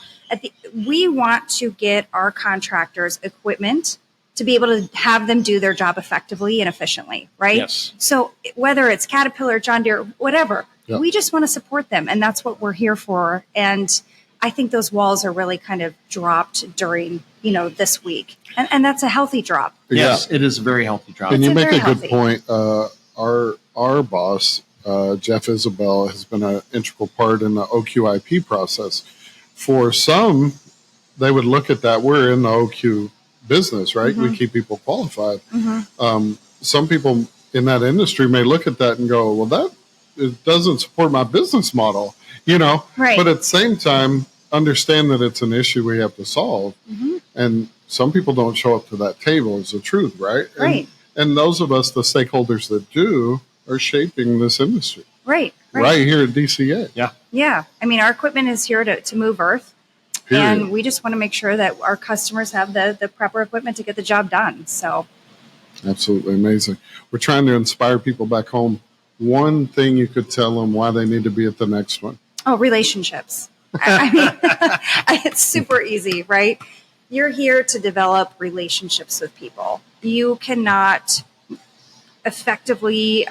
S6: we want to get our contractors equipment to be able to have them do their job effectively and efficiently, right?
S1: Yes.
S6: So whether it's Caterpillar, John Deere, whatever,
S2: Yeah.
S6: we just want to support them. And that's what we're here for. And I think those walls are really kind of dropped during, this week. And that's a healthy drop.
S1: Yes, it is a very healthy drop.
S2: And you
S6: It's
S2: make
S6: very
S2: a good
S6: healthy.
S2: point. Our boss, Jeff Isabel, has been an integral part in the OQIP process. For some, they would look at that. We're in the OQ business, right? We keep people qualified. Some people in that industry may look at that and go, well, it doesn't support my business model,
S6: Right.
S2: But at the same time, understand that it's an issue we have to solve. And some people don't show up to that table is the truth, right?
S6: Right.
S2: And those of us, the stakeholders that do, are shaping this industry
S6: Right.
S2: right here at DCA.
S1: Yeah.
S6: Yeah. I mean, our equipment is here to move earth.
S2: Period.
S6: And we just want to make sure that our customers have the proper equipment to get the job done. So,
S2: Absolutely amazing. We're trying to inspire people back home. One thing you could tell them why they need to be at the next one.
S6: relationships. I mean, it's super easy, right? You're here to develop relationships with people. You cannot effectively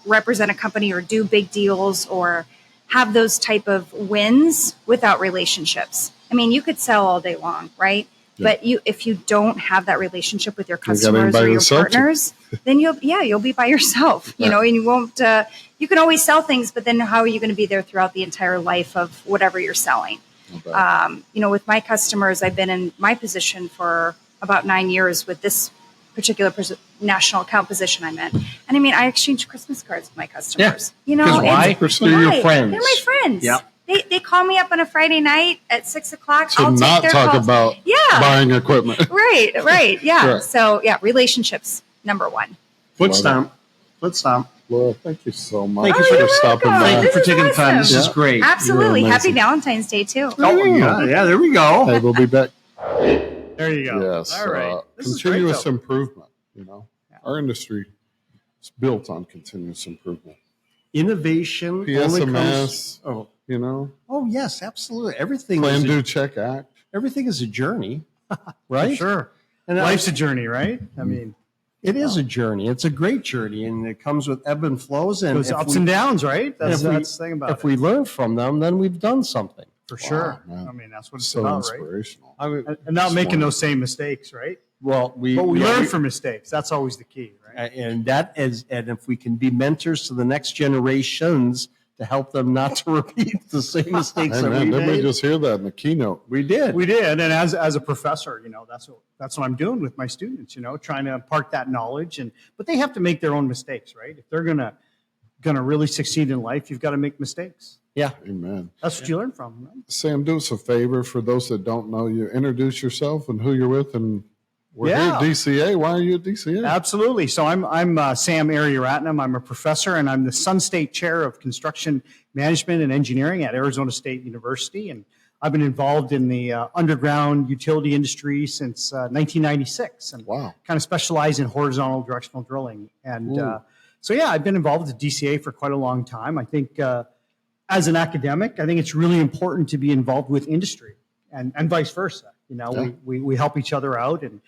S6: represent a company or do big deals or have those type of wins without relationships. I mean, you could sell all day long, right?
S2: Yeah.
S6: But if you don't have that relationship with your
S2: gotta
S6: customers
S2: invite
S6: or your
S2: yourself to.
S6: partners, then you'll be by yourself,
S2: Yeah.
S6: and you won't. You can always sell things, but then how are you going to be there throughout the entire life of whatever you're selling?
S2: Okay.
S6: With my customers, I've been in my position for about 9 years with this particular national account position I'm in. And I mean, I exchange Christmas cards with my customers.
S1: Because why?
S6: it's-
S1: They're your
S6: Right.
S1: friends.
S6: They're my friends.
S1: Yeah.
S6: They call me up on a Friday night at 6:00.
S2: To
S6: I'll take
S2: not
S6: their
S2: talk
S6: calls.
S2: about
S6: Yeah.
S2: buying equipment.
S6: Right. Yeah.
S2: Sure.
S6: So yeah, relationships, number one.
S1: Foot
S2: Love
S1: stomp. Foot stomp.
S2: Laura, thank you so much
S1: Thank you
S2: for
S1: you're
S2: stopping
S6: welcome.
S2: by.
S1: Thank you for
S6: This is
S1: taking the time. This is
S6: awesome.
S1: great.
S6: Absolutely.
S2: You're
S6: Happy
S2: amazing.
S6: Valentine's Day too.
S1: Oh, yeah, there we go.
S2: Hey, we'll be back.
S7: There you go.
S2: Yes.
S7: All right. This is great,
S2: Continuous
S7: though.
S2: improvement. Our industry is built on continuous improvement.
S1: Innovation only
S2: PSMS,
S1: comes. Oh, oh yes, absolutely. Everything
S2: Plan,
S1: is
S2: Do, Check, Act.
S1: everything is a journey, right?
S7: Sure.
S1: And
S7: Life's a journey, right? I mean,
S1: it is a journey. It's a great journey, and it comes with ebb and flows. And
S7: goes
S1: if
S7: ups
S1: we-
S7: and downs, right? That's
S1: if we-
S7: the thing about
S1: if
S7: it.
S1: we learn from them, then we've done something.
S7: For sure.
S2: man.
S7: I mean, that's what it's
S2: So
S7: about, right?
S2: inspirational.
S7: And not making those same mistakes, right?
S1: Well,
S7: But we learn from mistakes. That's always the key, right?
S1: and that is, and if we can be mentors to the next generations to help them not to repeat the same mistakes
S2: Hey,
S1: that
S2: man,
S1: we
S2: didn't we
S1: made.
S2: just hear that in the keynote?
S1: We did.
S7: We did, and as a professor, that's what I'm doing with my students. Trying to impart that knowledge, but they have to make their own mistakes, right? If they're gonna really succeed in life, you've got to make mistakes.
S1: Yeah.
S2: Amen.
S7: That's what you learn from. Right?
S2: Sam, do us a favor for those that don't know you. Introduce yourself and who you're with, and we're here at
S7: Yeah.
S2: DCA. Why are you at DCA?
S7: Absolutely. So I'm Sam Ariaratnam. I'm a professor, and I'm the Sun State Chair of Construction Management and Engineering at Arizona State University. And I've been involved in the underground utility industry since 1996, and
S2: Wow.
S7: kind of specialize in horizontal directional drilling. And
S2: Ooh.
S7: so, yeah, I've been involved with the DCA for quite a long time. I think as an academic, I think it's really important to be involved with industry and vice versa.
S2: Yeah.
S7: We help each other out, and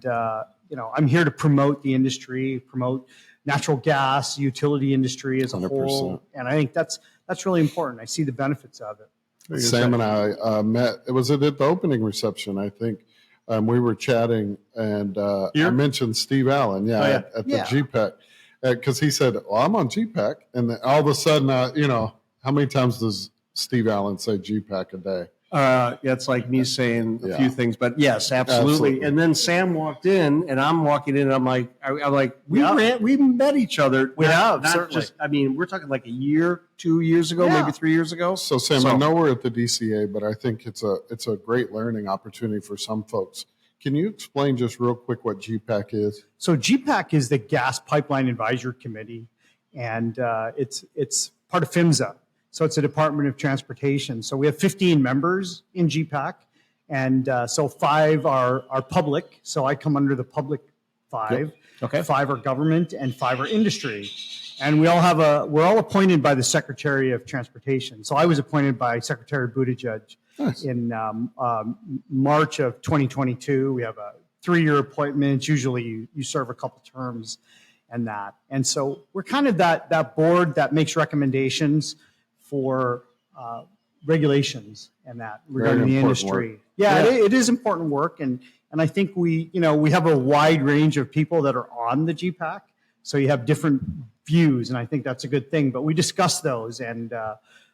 S7: I'm here to promote the industry, promote natural gas, utility industry as a
S2: 100%.
S7: whole, and I think that's really important. I see the benefits of it.
S2: Sam and I met. Was it at the opening reception? I think we were chatting, and I
S7: Here?
S2: mentioned Steve Allen. Yeah,
S7: Oh, yeah.
S2: at the
S7: Yeah.
S2: GPEC, because he said, "Well, I'm on GPEC," and then all of a sudden, how many times does Steve Allen say GPEC a day?
S1: It's like me saying a
S2: Yeah.
S1: few things, but yes, absolutely.
S2: Absolutely.
S1: And then Sam walked in, and I'm walking in, and I'm like,
S7: Yeah.
S1: we met each other.
S7: We have,
S1: not
S7: certainly.
S1: just. I mean, we're talking like a year, 2 years ago,
S7: Yeah.
S1: maybe 3 years ago.
S2: So, Sam, I know we're at the DCA, but I think it's a great learning opportunity for some folks. Can you explain just real quick what GPEC is?
S7: So GPAC is the Gas Pipeline Advisory Committee, and it's part of PHMSA. So it's a Department of Transportation. So we have 15 members in GPAC, and so 5 are public. So I come under the public 5.
S1: Yep. Okay.
S7: 5 are government, and 5 are industry. And we're all appointed by the Secretary of Transportation. So I was appointed by Secretary Buttigieg in March of 2022. We have a 3-year appointment. Usually you serve a couple terms and that. And so we're kind of that board that makes recommendations for regulations and that regarding the industry.
S2: Work.
S7: Yeah, it is important work. And I think we have a wide range of people that are on the GPAC. So you have different views, and I think that's a good thing. But we discuss those, and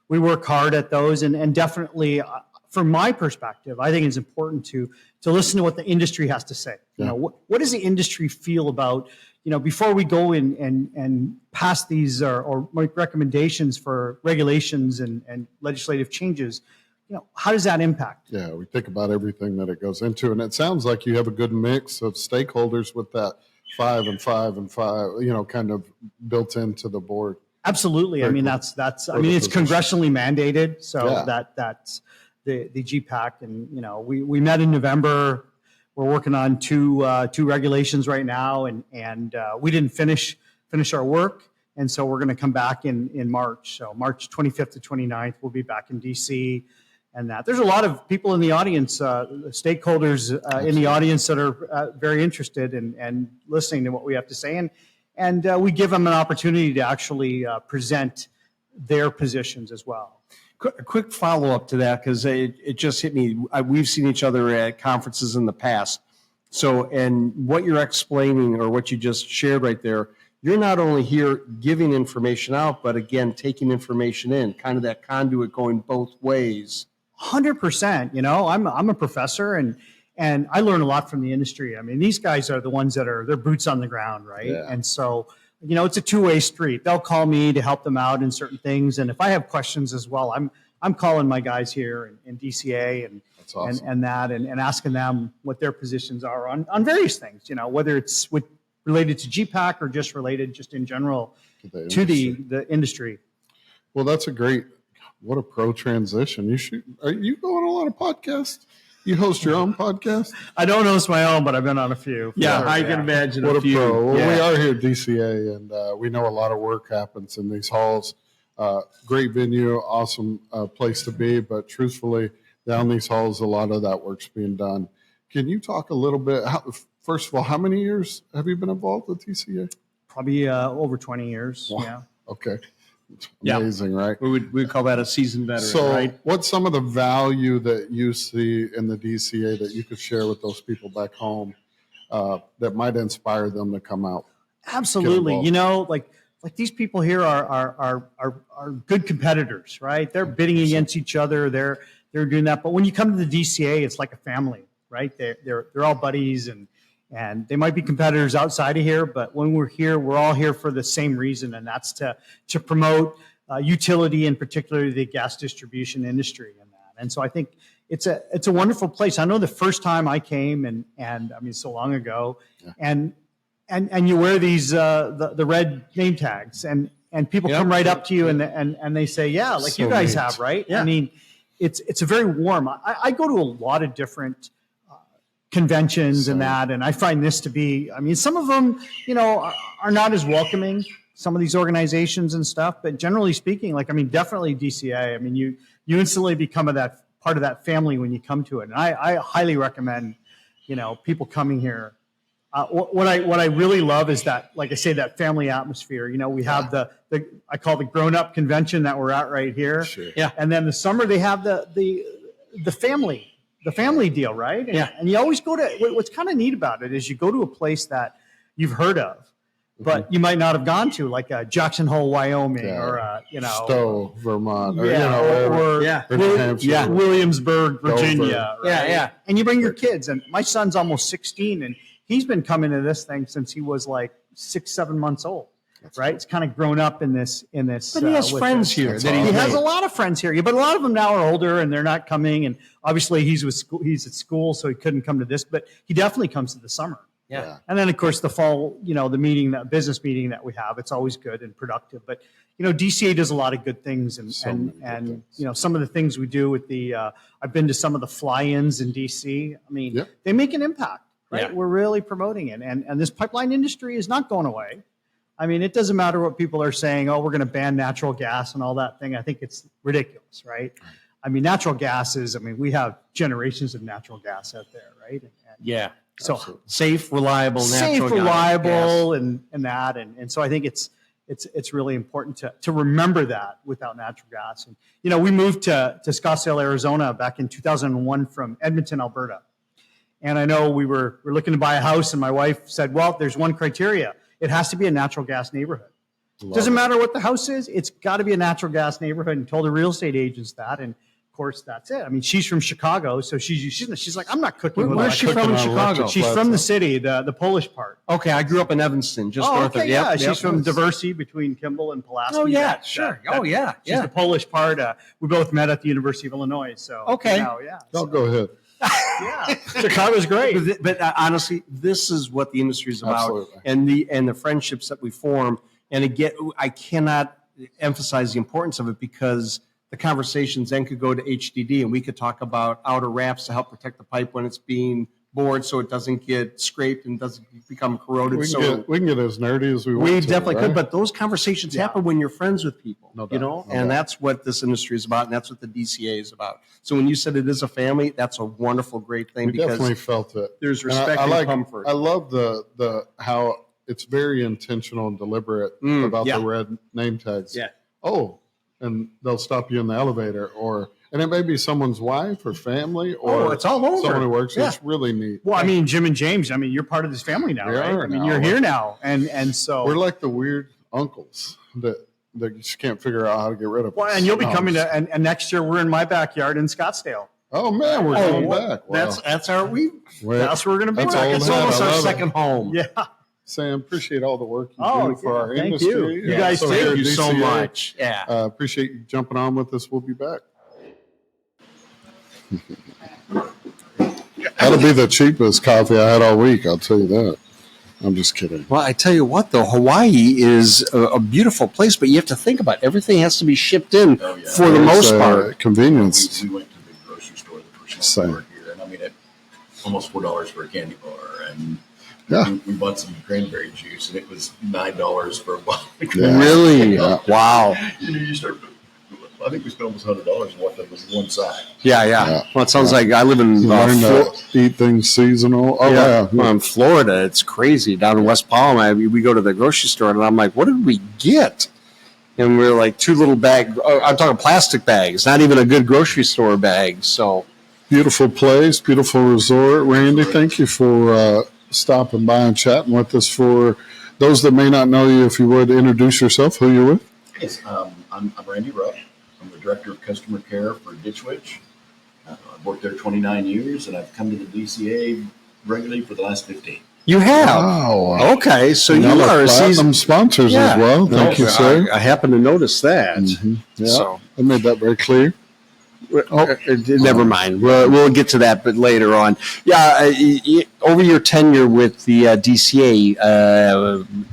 S7: we work hard at those. And definitely, from my perspective, I think it's important to listen to what the industry has to say.
S2: Yeah.
S7: You know, what does the industry feel about, before we go in and pass these or make recommendations for regulations and legislative changes, how does that impact?
S2: Yeah, we think about everything that it goes into, and it sounds like you have a good mix of stakeholders with that 5 and 5 and 5, kind of built into the board.
S7: Absolutely.
S2: Very
S7: I mean,
S2: cool.
S7: that's. I mean, it's congressionally mandated, so
S2: Yeah.
S7: that's the GPAC, and we met in November. We're working on two regulations right now, and we didn't finish our work, and so we're going to come back in March. So March 25th to 29th, we'll be back in DC. And that there's a lot of people in the audience, stakeholders in the audience that are very interested in listening to what we have to say, and we give them an opportunity to actually present their positions as well.
S1: A quick follow-up to that, because it just hit me. We've seen each other at conferences in the past. So, and what you're explaining or what you just shared right there, you're not only here giving information out, but again, taking information in, kind of that conduit going both ways.
S7: 100%. I'm a professor, and I learn a lot from the industry. I mean, these guys are the ones they're boots on the ground, right?
S2: Yeah.
S7: And so, it's a two-way street. They'll call me to help them out in certain things, and if I have questions as well, I'm calling my guys here in DCA and
S2: That's awesome.
S7: and asking them what their positions are on various things. Whether it's related to GPAC or just related just in general to the industry.
S2: Well, that's what a pro transition. Are you going on a lot of podcasts? You host your own podcast?
S7: I don't host my own, but I've been on a few.
S1: Yeah,
S7: Sure,
S1: I can imagine
S2: What
S1: a
S2: a
S1: few.
S2: pro. Well,
S1: Yeah.
S2: we are here at DCA, and we know a lot of work happens in these halls. Great venue, awesome place to be, but truthfully, down these halls, a lot of that work's being done. Can you talk a little bit, first of all, how many years have you been involved with DCA?
S7: Probably over 20 years.
S2: Wow.
S7: Yeah.
S2: Okay.
S1: Yeah.
S2: Amazing, right?
S1: We'd call that a seasoned veteran,
S2: So,
S1: right?
S2: what's some of the value that you see in the DCA that you could share with those people back home that might inspire them to come out?
S7: Absolutely.
S2: Get involved.
S7: Like these people here are good competitors, right? They're bidding against each other. They're doing that. But when you come to the DCA, it's like a family, right? They're all buddies, and they might be competitors outside of here, but when we're here, we're all here for the same reason, and that's to promote utility, and particularly the gas distribution industry and that. And so I think it's a wonderful place. I know the first time I came, and I mean, so long ago, and you wear these the red name tags, and people come right up to you and they say, yeah, like
S2: So
S7: you guys
S2: neat.
S7: have, right?
S1: Yeah.
S7: I mean, it's a very warm. I go to a lot of different conventions and that, and I find this to be, I mean, some of them, are not as welcoming, some of these organizations and stuff, but generally speaking, definitely DCA. I mean, you instantly become part of that family when you come to it. And I highly recommend, people coming here. What I really love is that, like I say, that family atmosphere. We have the I call the grown-up convention that we're at right here.
S2: Sure.
S1: Yeah.
S7: And then the summer they have the family deal, right?
S1: Yeah.
S7: And you always go to, what's kind of neat about it is you go to a place that you've heard of, but you might not have gone to, like Jackson Hole, Wyoming,
S2: Yeah.
S7: or
S2: Stowe, Vermont, or,
S7: yeah,
S2: or New Hampshire.
S7: Williamsburg, Virginia.
S2: Dover.
S7: Right?
S1: Yeah.
S7: And you bring your kids, and my son's almost 16, and he's been coming to this thing since he was like 6-7 months old. Right, it's kind of grown up in this.
S1: But he has
S7: with
S1: friends
S7: this.
S1: here.
S2: That's
S1: That
S7: He
S1: he's
S7: has
S1: made.
S7: a lot of friends here, but a lot of them now are older and they're not coming. And obviously, he's at school, so he couldn't come to this. But he definitely comes to the summer.
S1: Yeah.
S7: And then, of course, the fall, the meeting, that business meeting that we have, it's always good and productive. But, DCA does a lot of good things. And,
S2: So many good things.
S7: some of the things we do with I've been to some of the fly-ins in DC. I mean,
S2: Yep.
S7: they make an impact, right?
S1: Yeah.
S7: We're really promoting it. And this pipeline industry is not going away. I mean, it doesn't matter what people are saying, oh, we're going to ban natural gas and all that thing. I think it's ridiculous, right? I mean, natural gas we have generations of natural gas out there, right?
S1: Yeah.
S7: So
S1: Safe, reliable,
S7: safe,
S1: natural
S7: reliable,
S1: gas.
S7: and that, and so I think it's really important to remember that without natural gas. And we moved to Scottsdale, Arizona, back in 2001 from Edmonton, Alberta, and I know we're looking to buy a house, and my wife said, "Well, there's one criteria: it has to be a natural gas neighborhood. Doesn't matter what the house is; it's got to be a natural gas neighborhood." And told the real estate agents that, and course, that's it. I mean, she's from Chicago, so she's like, I'm not cooking.
S1: Where's she from in Chicago?
S7: She's from the city, the Polish part.
S1: Okay, I grew up in Evanston, just north of.
S7: Yeah,
S1: Yep,
S7: she's from Diversity between Kimball and Pulaski.
S1: Oh yeah, sure.
S7: She's the Polish part. We both met at the University of Illinois. So
S1: okay,
S7: yeah.
S2: Oh, go ahead.
S7: Yeah, Chicago's great.
S1: But honestly, this is what the industry is about,
S2: Absolutely.
S1: and the friendships that we form. And again, I cannot emphasize the importance of it, because the conversations then could go to HDD, and we could talk about outer wraps to help protect the pipe when it's being bored, so it doesn't get scraped and doesn't become corroded.
S2: We can get as nerdy as we want.
S1: We
S2: to,
S1: definitely
S2: right?
S1: could, but those conversations happen when you're friends with people,
S2: No doubt, no
S1: and
S2: doubt.
S1: that's what this industry is about, and that's what the DCA is about. So when you said it is a family, that's a wonderful, great thing,
S2: We
S1: because
S2: definitely felt it.
S1: there's
S2: And
S1: respect and comfort.
S2: I love the how it's very intentional and deliberate about
S1: yeah.
S2: the red name tags.
S1: Yeah.
S2: Oh, and they'll stop you in the elevator, and it may be someone's wife or family, or
S1: it's all over.
S2: someone who works.
S1: Yeah.
S2: It's really neat.
S7: Well, I mean, Jim and James, you're part of this family now,
S2: We
S7: right?
S2: are
S7: I mean,
S2: now.
S7: you're here now, and so
S2: We're like the weird uncles that you just can't figure out how to get rid of.
S7: Well,
S2: us.
S7: and you'll be
S2: No,
S7: coming
S2: I'm
S7: to, and next year we're in my backyard in Scottsdale.
S2: Oh man, we're going back. Wow.
S1: That's our
S7: That's where we're going to be.
S2: That's
S7: back.
S2: all
S1: it's
S2: that.
S1: almost
S2: I
S1: our
S2: love it.
S1: second home.
S7: Yeah.
S2: Sam, appreciate all the work you
S7: Oh,
S2: do for
S7: yeah,
S2: our
S7: thank
S2: industry.
S7: you. You guys
S2: So
S7: too.
S2: here
S1: Thank
S2: at
S1: you so
S2: DCA,
S1: much. Yeah.
S2: Appreciate you jumping on with us. We'll be back. That'll be the cheapest coffee I had all week. I'll tell you that. I'm just kidding.
S1: Well, I tell you what, though, Hawaii is a beautiful place, but you have to think about it. Everything has to be shipped in for the most part.
S2: Convenience.
S8: We went to the grocery store the first
S2: Same.
S8: time we were here, and I mean, it almost $4 for a candy bar, and
S2: Yeah.
S8: we bought some cranberry juice, and it was $9 for a bottle. of
S2: Yeah.
S1: Really?
S2: Yeah.
S1: Wow.
S8: you start. I think we spent almost $100 on what that was one side.
S1: Yeah.
S2: Yeah.
S1: Well, it sounds like I live in
S2: You learn to eat things seasonal. Oh, yeah.
S1: Well, in Florida, it's crazy. Down in West Palm, we go to the grocery store, and I'm like, what did we get? And we're like 2 little bag. I'm talking plastic bags, not even a good grocery store bag. So
S2: Beautiful place, beautiful resort. Randy, thank you for stopping by and chatting with us. For those that may not know you, if you would introduce yourself, who you're with.
S8: Yes, I'm Randy Rupp. I'm the director of customer care for Ditch Witch. I've worked there 29 years, and I've come to the DCA regularly for the last 15.
S1: you have.
S2: Wow.
S1: Okay, so
S2: And
S1: you
S2: y'all
S1: are a
S2: platinum
S1: season.
S2: sponsors
S1: Yeah.
S2: as well. Thank you, sir.
S1: I happen to notice that.
S2: Yeah,
S1: So.
S2: I made that very clear.
S1: Never mind. We'll get to that, but later on. Yeah, over your tenure with the DCA,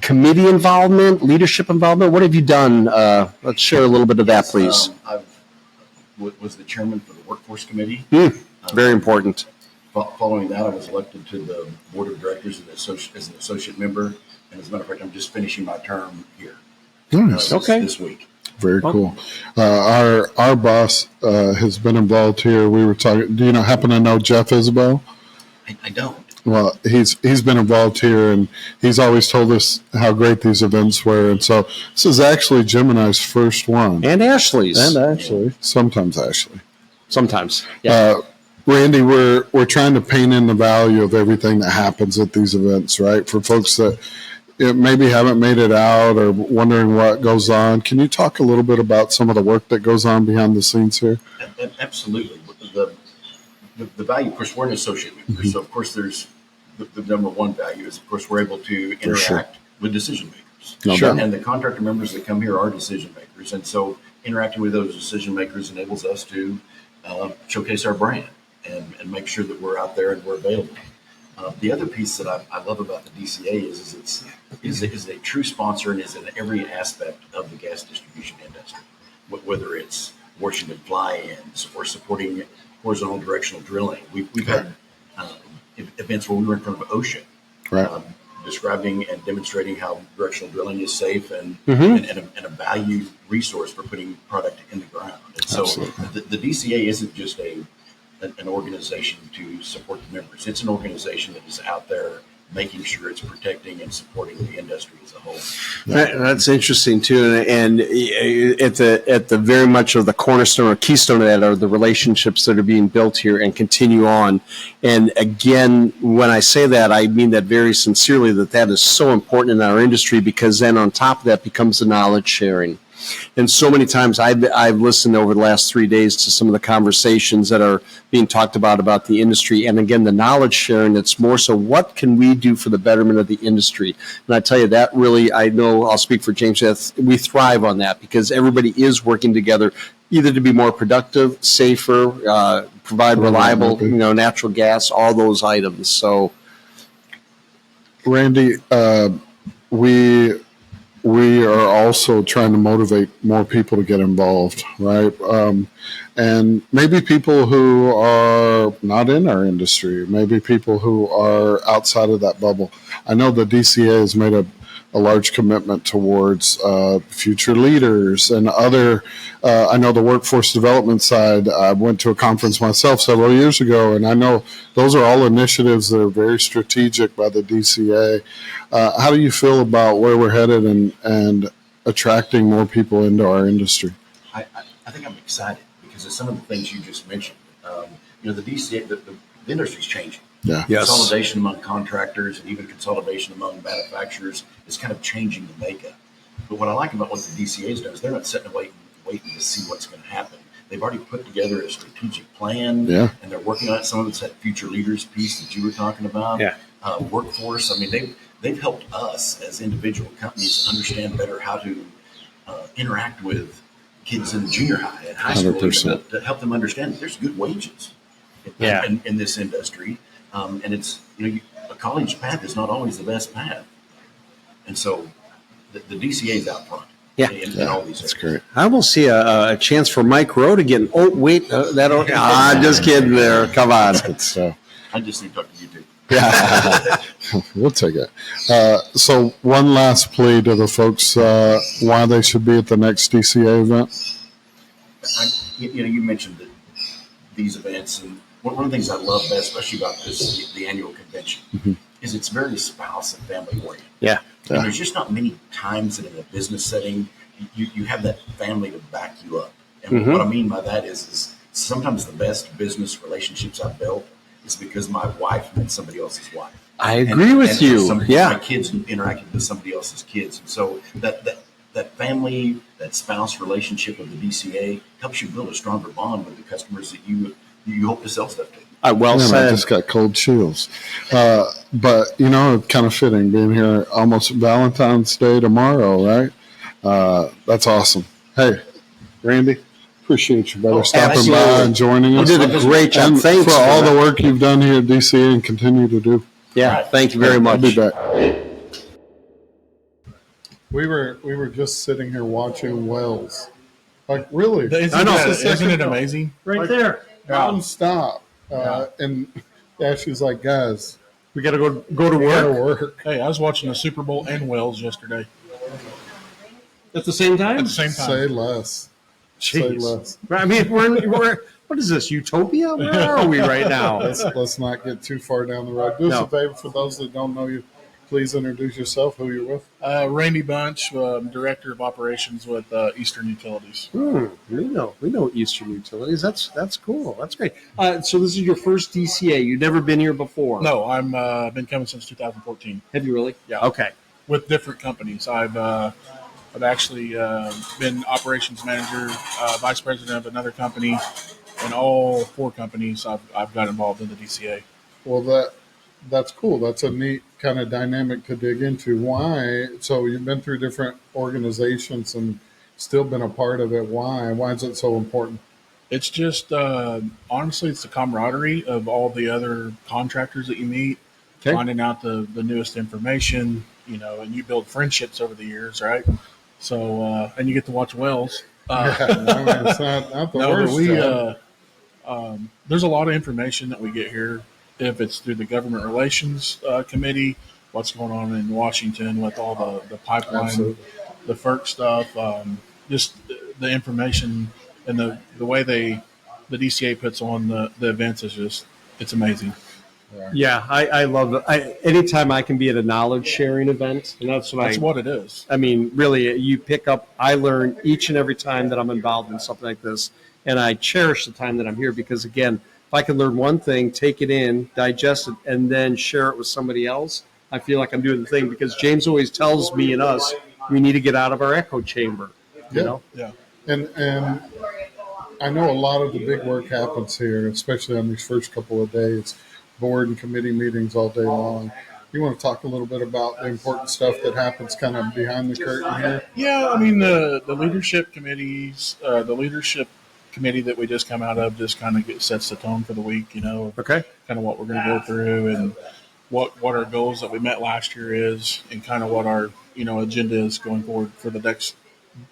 S1: committee involvement, leadership involvement, what have you done? Let's share a little bit of that, please.
S8: I was the chairman for the workforce committee.
S1: Very important.
S8: Following that, I was elected to the board of directors as an associate member. And as a matter of fact, I'm just finishing my term here.
S2: Nice.
S8: This week.
S2: Very cool. Our boss has been involved here. We were talking. Do you happen to know Jeff Isabel?
S8: I don't.
S2: Well, he's been involved here, and he's always told us how great these events were. And so this is actually Jim and I's first one.
S1: And Ashley's.
S2: Sometimes Ashley.
S1: Sometimes. Yeah.
S2: Randy, we're trying to paint in the value of everything that happens at these events, right? For folks that maybe haven't made it out or wondering what goes on. Can you talk a little bit about some of the work that goes on behind the scenes here?
S8: Absolutely. The value, of course, we're an associate member. So, of course, there's the number one value is, of course, we're able to interact
S2: sure.
S8: with decision makers.
S2: No doubt.
S8: And the contractor members that come here are decision makers. And so interacting with those decision makers enables us to showcase our brand and make sure that we're out there and we're available. The other piece that I love about the DCA is a true sponsor and is in every aspect of the gas distribution industry, whether it's Washington fly-ins or supporting horizontal directional drilling. We've had events where we were in front of OSHA,
S2: Right.
S8: describing and demonstrating how directional drilling is safe and,
S2: Mm-hmm.
S8: and a valued resource for putting product in the ground. And so
S2: Absolutely.
S8: the DCA isn't just an organization to support the members. It's an organization that is out there making sure it's protecting and supporting the industry as a whole.
S1: That's interesting too, and at the very much of the cornerstone or keystone of that are the relationships that are being built here and continue on. And again, when I say that, I mean that very sincerely. That is so important in our industry, because then on top of that becomes the knowledge sharing. And so many times I've listened over the last 3 days to some of the conversations that are being talked about the industry. And again, the knowledge sharing, it's more so what can we do for the betterment of the industry? And I tell you, that really, I know I'll speak for James, we thrive on that because everybody is working together either to be more productive, safer, provide reliable, natural gas, all those items. So,
S2: Randy, we are also trying to motivate more people to get involved, right? And maybe people who are not in our industry, maybe people who are outside of that bubble. I know the DCA has made a large commitment towards future leaders and other. I know the workforce development side. I went to a conference myself several years ago, and I know those are all initiatives that are very strategic by the DCA. How do you feel about where we're headed and attracting more people into our industry?
S8: I think I'm excited because of some of the things you just mentioned. The DCA, the industry's changing.
S2: Yeah.
S1: Yes.
S8: Consolidation among contractors and even consolidation among manufacturers is kind of changing the makeup. But what I like about what the DCA has done is they're not sitting and waiting to see what's going to happen. They've already put together a strategic plan,
S2: Yeah.
S8: and they're working on it. Some of it's that future leaders piece that you were talking about.
S1: Yeah.
S8: Workforce. I mean, they've helped us as individual companies understand better how to interact with kids in junior high and high school
S2: 100%.
S8: to help them understand that there's good wages in this industry. And it's, a college path is not always the best path. And so the DCA is out front.
S1: Yeah.
S8: In all these areas.
S2: That's great.
S1: I almost see a chance for Mike Rowe to get. Oh wait, just kidding. There, come on.
S2: Good stuff.
S8: I just need to talk to you too.
S2: Yeah, we'll take it. So one last plea to the folks, why they should be at the next DCA event.
S8: You mentioned that these events, and one of the things I love best, especially about the annual convention, is it's very spouse and family oriented.
S1: Yeah.
S8: And there's just not many times that in a business setting you have that family to back you up. And what I mean by that is sometimes the best business relationships I've built is because my wife met somebody else's wife.
S1: I agree with you.
S8: My kids interacted with somebody else's kids. And so that family, that spouse relationship with the DCA helps you build a stronger bond with the customers that you hope to sell stuff to.
S1: Well
S2: Man,
S1: said.
S2: I just got cold chills. But, kind of fitting being here almost Valentine's Day tomorrow, right? That's awesome. Hey, Randy, appreciate you, brother, stopping
S1: absolutely.
S2: by and joining us.
S1: You did a great job.
S2: And
S1: Thanks
S2: for all
S1: that.
S2: the work you've done here at DCA and continue to do.
S1: Yeah, thank you very much.
S2: I'll be back. We were just sitting here watching Wells. Like, really?
S9: Isn't it amazing?
S7: Right there.
S2: Nonstop. And Ashley's like, guys,
S7: We got to go to
S2: we gotta
S7: work
S2: work.
S9: Hey, I was watching the Super Bowl and Wells yesterday
S7: at the same time.
S9: at the same time.
S2: Say less. Say
S7: Jeez.
S2: less.
S7: I mean, we're what is this, Utopia? Where are we right now?
S2: Let's not get too far down the road. Do us a favor for those that don't know you. Please introduce yourself, who you're with.
S9: Randy Bunch, Director of Operations with Eastern Utilities.
S1: We know Eastern Utilities. That's cool. That's great. So this is your first DCA. You've never been here before.
S9: No, I've been coming since 2014
S1: Have you really?
S9: Yeah.
S1: Okay.
S9: with different companies. I've actually been operations manager, vice president of another company, and all 4 companies I've got involved in the DCA.
S2: Well, that's cool. That's a neat kind of dynamic to dig into. Why? So you've been through different organizations and still been a part of it. Why? Why is it so important?
S9: It's just honestly, it's the camaraderie of all the other contractors that you meet. finding out the newest information, and you build friendships over the years, right? So, and you get to watch whales.
S2: It's not the
S9: No, but
S2: worst job.
S9: there's a lot of information that we get here. If it's through the government relations committee, what's going on in Washington with all the pipeline,
S2: Absolutely.
S9: the FERC stuff, just the information and the way the DCA puts on the events is just, it's amazing.
S1: Yeah, I love it. Anytime I can be at a knowledge sharing event, and that's
S9: What it is.
S1: I mean, really, you pick up, I learn each and every time that I'm involved in something like this. And I cherish the time that I'm here because, again, if I can learn one thing, take it in, digest it, and then share it with somebody else, I feel like I'm doing the thing because James always tells me and us we need to get out of our echo chamber. You know?
S9: Yeah.
S2: And I know a lot of the big work happens here, especially on these first couple of days, board and committee meetings all day long. You want to talk a little bit about the important stuff that happens kind of behind the curtain here?
S9: Yeah, I mean the leadership committees, the leadership committee that we just come out of just kind of sets the tone for the week.
S1: Okay.
S9: Kind of what we're going to go through and what our goals that we met last year is, and kind of what our agenda is going forward for the next,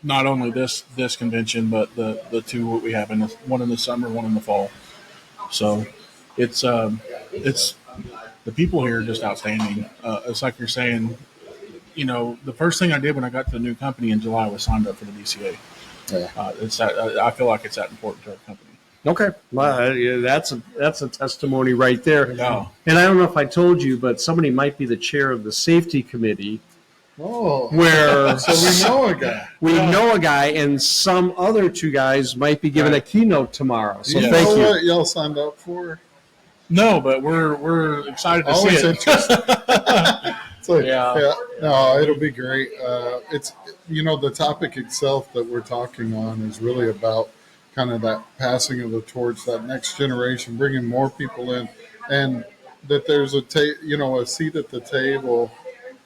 S9: not only this convention but the two what we have one in the summer, one in the fall. So it's the people here are just outstanding. It's like you're saying, the first thing I did when I got to the new company in July was signed up for the DCA.
S2: Yeah.
S9: I feel like it's that important to our company.
S1: Okay. Well, yeah, that's a testimony right there.
S9: Yeah.
S1: And I don't know if I told you, but somebody might be the chair of the safety committee
S2: Oh,
S1: where
S2: so we know a guy.
S1: we know a guy and some other two guys might be giving a keynote tomorrow. So
S2: You
S1: thank
S2: know
S1: you.
S2: what y'all signed up for?
S9: No, but we're excited to
S2: Always
S9: see it.
S2: interesting. It's like,
S1: Yeah.
S2: no, it'll be great. It's the topic itself that we're talking on is really about kind of that passing of the torch, that next generation, bringing more people in, and that there's a seat at the table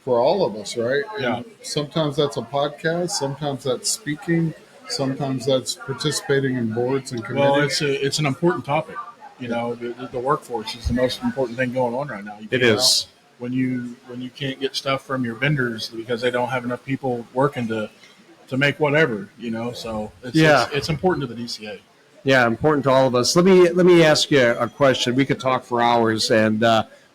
S2: for all of us, right?
S9: Yeah.
S2: And sometimes that's a podcast, sometimes that's speaking, sometimes that's participating in boards and
S9: Well,
S2: committees.
S9: it's an important topic. The workforce is the most important thing going on right now.
S1: It is.
S9: When you can't get stuff from your vendors because they don't have enough people working to make whatever, so it's important to the DCA.
S1: Yeah, important to all of us. Let me ask you a question. We could talk for hours, and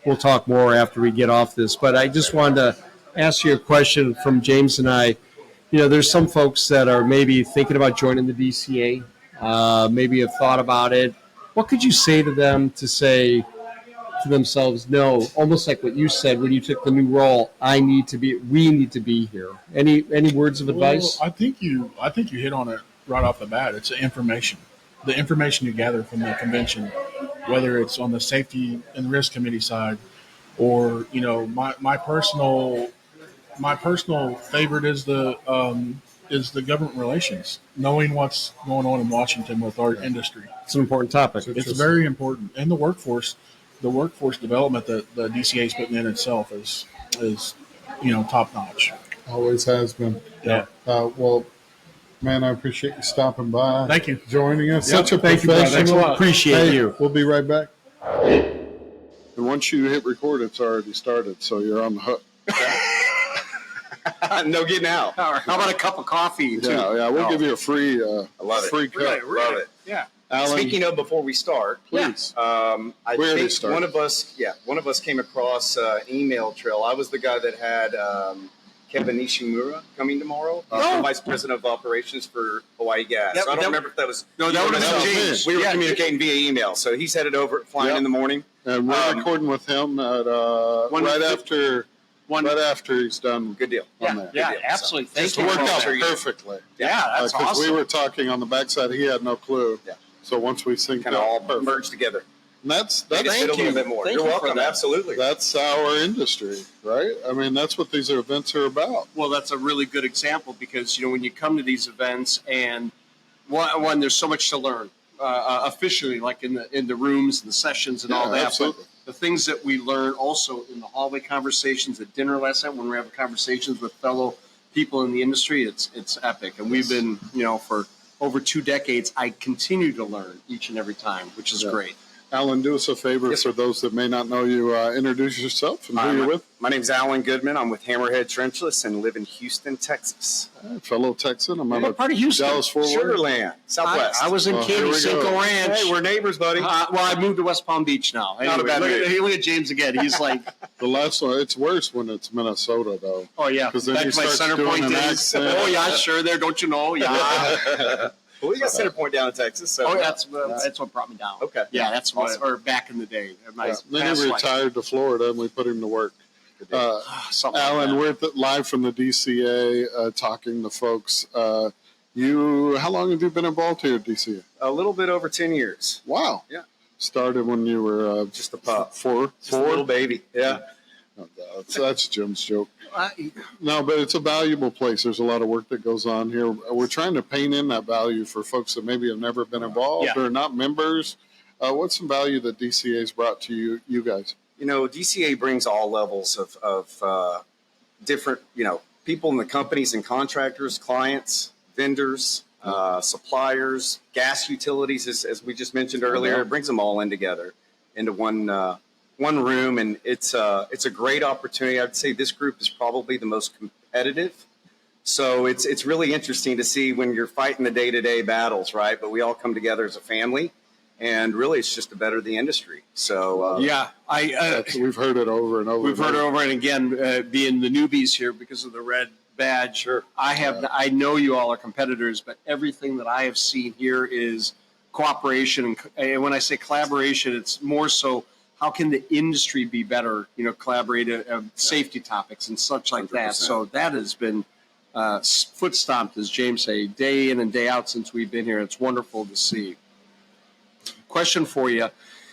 S1: we'll talk more after we get off this. But I just wanted to ask you a question from James and I. There's some folks that are maybe thinking about joining the DCA, maybe have thought about it. What could you say to them to say to themselves, no, almost like what you said when you took the new role, we need to be here. Any words of advice?
S9: Well, I think you hit on it right off the bat. It's the information you gather from the convention, whether it's on the safety and risk committee side, or my personal favorite is the government relations, knowing what's going on in Washington with our industry.
S1: It's an important topic.
S9: It's very important, and the workforce development that the DCA is putting in itself is top notch.
S2: Always has been.
S9: Yeah.
S2: Well, man, I appreciate you stopping by.
S9: Thank you.
S2: Joining us.
S1: Yep.
S2: Such a
S1: Thank you, brother.
S2: professional.
S1: Thanks a lot. Appreciate you.
S2: We'll be right back. And once you hit record, it's already started, so you're on the hook.
S10: No getting out.
S1: How about a cup of coffee, too?
S2: Yeah, we'll give you a free,
S10: I love it.
S2: free cup.
S10: Love it.
S1: Yeah.
S2: Alan,
S10: Speaking of, before we start,
S2: please.
S10: I
S2: We already
S10: think
S2: started.
S10: one of us came across an email trail. I was the guy that had Kevin Nishimura coming tomorrow, the Vice President of Operations for Hawaii Gas.
S1: Yep,
S10: So I don't
S1: that-
S10: remember if that was
S1: No, that
S10: you or
S1: would've been
S10: myself.
S1: James.
S10: We were
S1: Yeah.
S10: communicating via email, so he's headed over, flying
S2: Yep.
S10: in the morning.
S2: And we're recording with him at right after he's done.
S10: Good deal.
S2: on there.
S1: Yeah,
S10: Good deal.
S1: absolutely.
S10: So,
S1: Thank
S10: just
S1: you.
S2: It worked out
S10: Sure you-
S2: perfectly.
S1: Yeah, that's
S2: Because
S1: awesome.
S2: we were talking on the backside, he had no clue.
S10: Yeah.
S2: So once we synced
S10: Kind of
S2: up,
S10: all
S2: perfect.
S10: merged together.
S2: And that's
S10: Made it fit a little bit more.
S1: Thank
S10: You're
S1: you for
S10: welcome.
S1: that.
S10: Absolutely.
S2: That's our industry, right? I mean, that's what these events are about.
S1: Well, that's a really good example because when you come to these events and one there's so much to learn officially, like in the rooms and the sessions and all
S2: Yeah,
S1: that.
S2: absolutely.
S1: But the things that we learn also in the hallway conversations at dinner last night when we're having conversations with fellow people in the industry, it's epic. And we've been for over 2 decades. I continue to learn each and every time, which is
S2: Yeah.
S1: great.
S2: Alan, do us a favor
S10: Yes,
S2: for those that may not know you. Introduce yourself and who you're with.
S10: My name's Alan Goodman. I'm with Hammerhead Trenchless and live in Houston, Texas.
S2: Fellow Texan. I'm on
S1: What part of Houston?
S2: Dallas Fort Worth.
S10: Sugarland, Southwest.
S1: I was in
S2: Well, here
S1: Katy,
S2: we
S1: Cinco
S2: go.
S1: Ranch.
S10: Hey, we're neighbors, buddy.
S1: Well, I moved to West Palm Beach now.
S10: Not a bad move.
S1: Look at James again. He's like,
S2: The last one, it's worse when it's Minnesota, though.
S1: oh yeah,
S2: Because then
S1: back
S2: you
S1: to my
S2: start
S1: Center
S2: doing
S1: Point
S2: an
S1: days.
S2: accent.
S1: Oh yeah, sure. There, don't you know? Yeah.
S10: Well, we got Center Point down in Texas. So
S1: Oh, that's what brought me down.
S10: Okay.
S1: Yeah, that's what.
S10: Awesome.
S1: Or back in the day. My
S2: Yeah. Then
S1: past
S2: he
S1: life.
S2: retired to Florida, and we put him to work.
S1: Something like
S2: Alan,
S1: that.
S2: we're live from the DCA, talking to folks. How long have you been involved here at DCA?
S10: a little bit over 10 years.
S2: Wow.
S10: Yeah.
S2: Started when you were
S10: Just a pup.
S2: four.
S10: Just a little baby. Yeah.
S2: Oh, that's Jim's joke. No, but it's a valuable place. There's a lot of work that goes on here. We're trying to paint in that value for folks that maybe have never been involved
S1: Yeah.
S2: or not members. What's some value that DCA's brought to you guys?
S10: You know, DCA brings all levels of different, people in the companies and contractors, clients, vendors, suppliers, gas utilities, as we just mentioned earlier. It brings them all in together into one room, and it's a great opportunity. I'd say this group is probably the most competitive. So it's really interesting to see when you're fighting the day-to-day battles, right? But we all come together as a family, and really it's just to better the industry. So
S1: Yeah,
S2: We've heard it over and over.
S1: we've heard it over and again. Being the newbies here because of the red badge.
S10: Sure.
S1: I know you all are competitors, but everything that I have seen here is cooperation. And when I say collaboration, it's more so how can the industry be better? Collaborate safety topics and such like that.
S10: 100%.
S1: So that has been foot stomped, as James say, day in and day out since we've been here. It's wonderful to see. Question for you.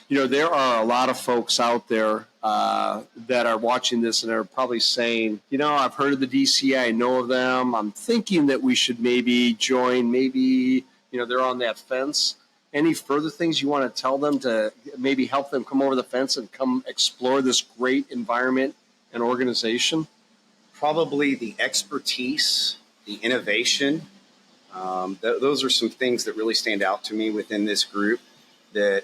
S1: There are a lot of folks out there that are watching this and are probably saying, I've heard of the DCA, I know of them. I'm thinking that we should maybe join. Maybe, they're on that fence. Any further things you want to tell them to maybe help them come over the fence and come explore this great environment and organization?
S10: probably the expertise, the innovation. Those are some things that really stand out to me within this group. That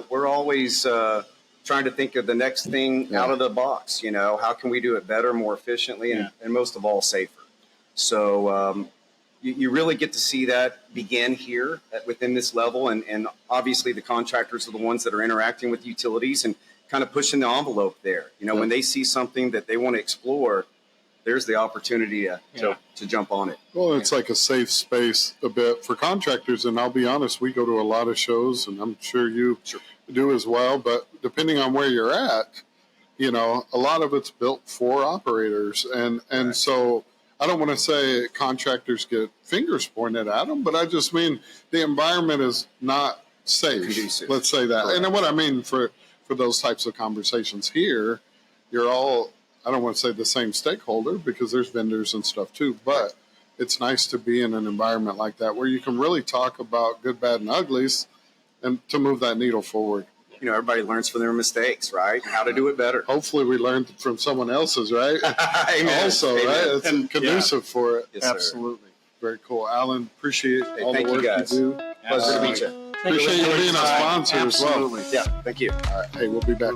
S10: we're always trying to think of the next thing out of the box. How can we do it better, more efficiently, and most of all, safer. So you really get to see that begin here within this level, and obviously the contractors are the ones that are interacting with utilities and kind of pushing the envelope there. When they see something that they want to explore, there's the opportunity to jump on it.
S2: Well, it's like a safe space a bit for contractors. And I'll be honest, we go to a lot of shows, and I'm sure you do as well. But depending on where you're at, a lot of it's built for operators. And so I don't want to say contractors get fingers pointed at them, but I just mean the environment is not safe.
S10: Conducive.
S2: Let's say that.
S10: Correct.
S2: And what I mean for those types of conversations here, you're all, I don't want to say the same stakeholder because there's vendors and stuff too, but it's nice to be in an environment like that where you can really talk about good, bad, and uglies and to move that needle forward.
S10: Everybody learns from their mistakes, right? How to do it better.
S2: Hopefully we learned from someone else's, right?
S10: Amen.
S2: Also,
S10: Amen.
S2: right? It's conducive for it.
S10: Yes, sir.
S1: Absolutely.
S2: Very cool. Alan, appreciate all the
S10: thank you,
S2: work
S10: guys.
S2: you do.
S10: Pleasure to meet you.
S2: Appreciate you being a sponsor as well.
S1: Absolutely.
S10: Yeah, thank you.
S2: All right. Hey, we'll be back.